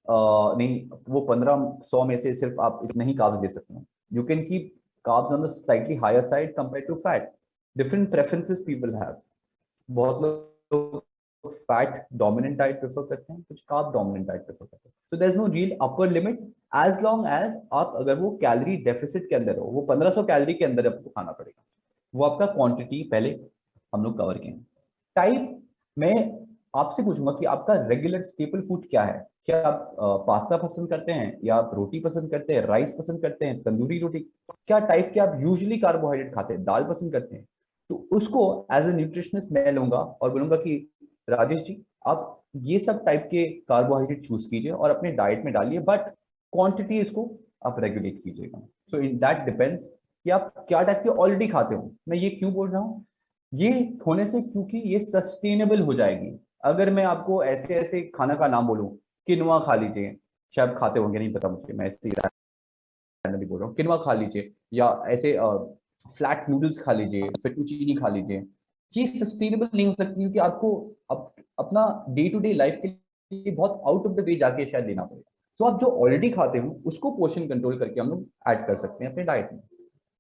नहीं वो 1500 में से सिर्फ आप इतना ही कार्ब्स ले सकते हैं। You can keep carbs on the slightly higher side compare to fat. Different preferences people have. बहुत लोग फैट डोमिनेंट डाइट प्रेफर करते हैं, कुछ कार्ब डोमिनेंट डाइट प्रेफर करते हैं। So there is no real upper limit as long as आप अगर वो कैलोरी डेफिसिट के अंदर हो, वो 1500 कैलोरी के अंदर आपको खाना पड़ेगा। वो आपका क्वांटिटी पहले हम लोग कवर किए। टाइप मैं आपसे पूछूंगा कि आपका रेगुलर स्टेपल फूड क्या है। क्या आप पास्ता पसंद करते हैं, या आप रोटी पसंद करते हैं, राइस पसंद करते हैं, तंदूरी रोटी, क्या टाइप के आप यूजुअली कार्बोहाइड्रेट खाते हैं, दाल पसंद करते हैं? तो उसको एज ए न्यूट्रिशनिस्ट मैं लूंगा और बोलूंगा कि राजेश जी आप ये सब टाइप के कार्बोहाइड्रेट चूज कीजिए और अपने डाइट में डालिए, बट क्वांटिटी इसको आप रेगुलेट कीजिएगा। सो इन दैट डिपेंड्स कि आप क्या टाइप के ऑलरेडी खाते हो। मैं ये क्यों बोल रहा हूँ, ये होने से क्योंकि ये सस्टेनेबल हो जाएगी। अगर मैं आपको ऐसे ऐसे खाना का नाम बोलूं, किनवा खा लीजिए, शायद खाते होंगे नहीं पता मुझे, मैं ऐसे ही रैंडमली बोल रहा हूँ, किनवा खा लीजिए, या ऐसे फ्लैट नूडल्स खा लीजिए, फेटुचीनी खा लीजिए, ये सस्टेनेबल नहीं हो सकती क्योंकि आपको अपना डे टू डे लाइफ के लिए बहुत आउट ऑफ द वे जाके शायद लेना पड़ेगा। तो आप जो ऑलरेडी खाते हो उसको पोर्शन कंट्रोल करके हम लोग ऐड कर सकते हैं अपने डाइट में।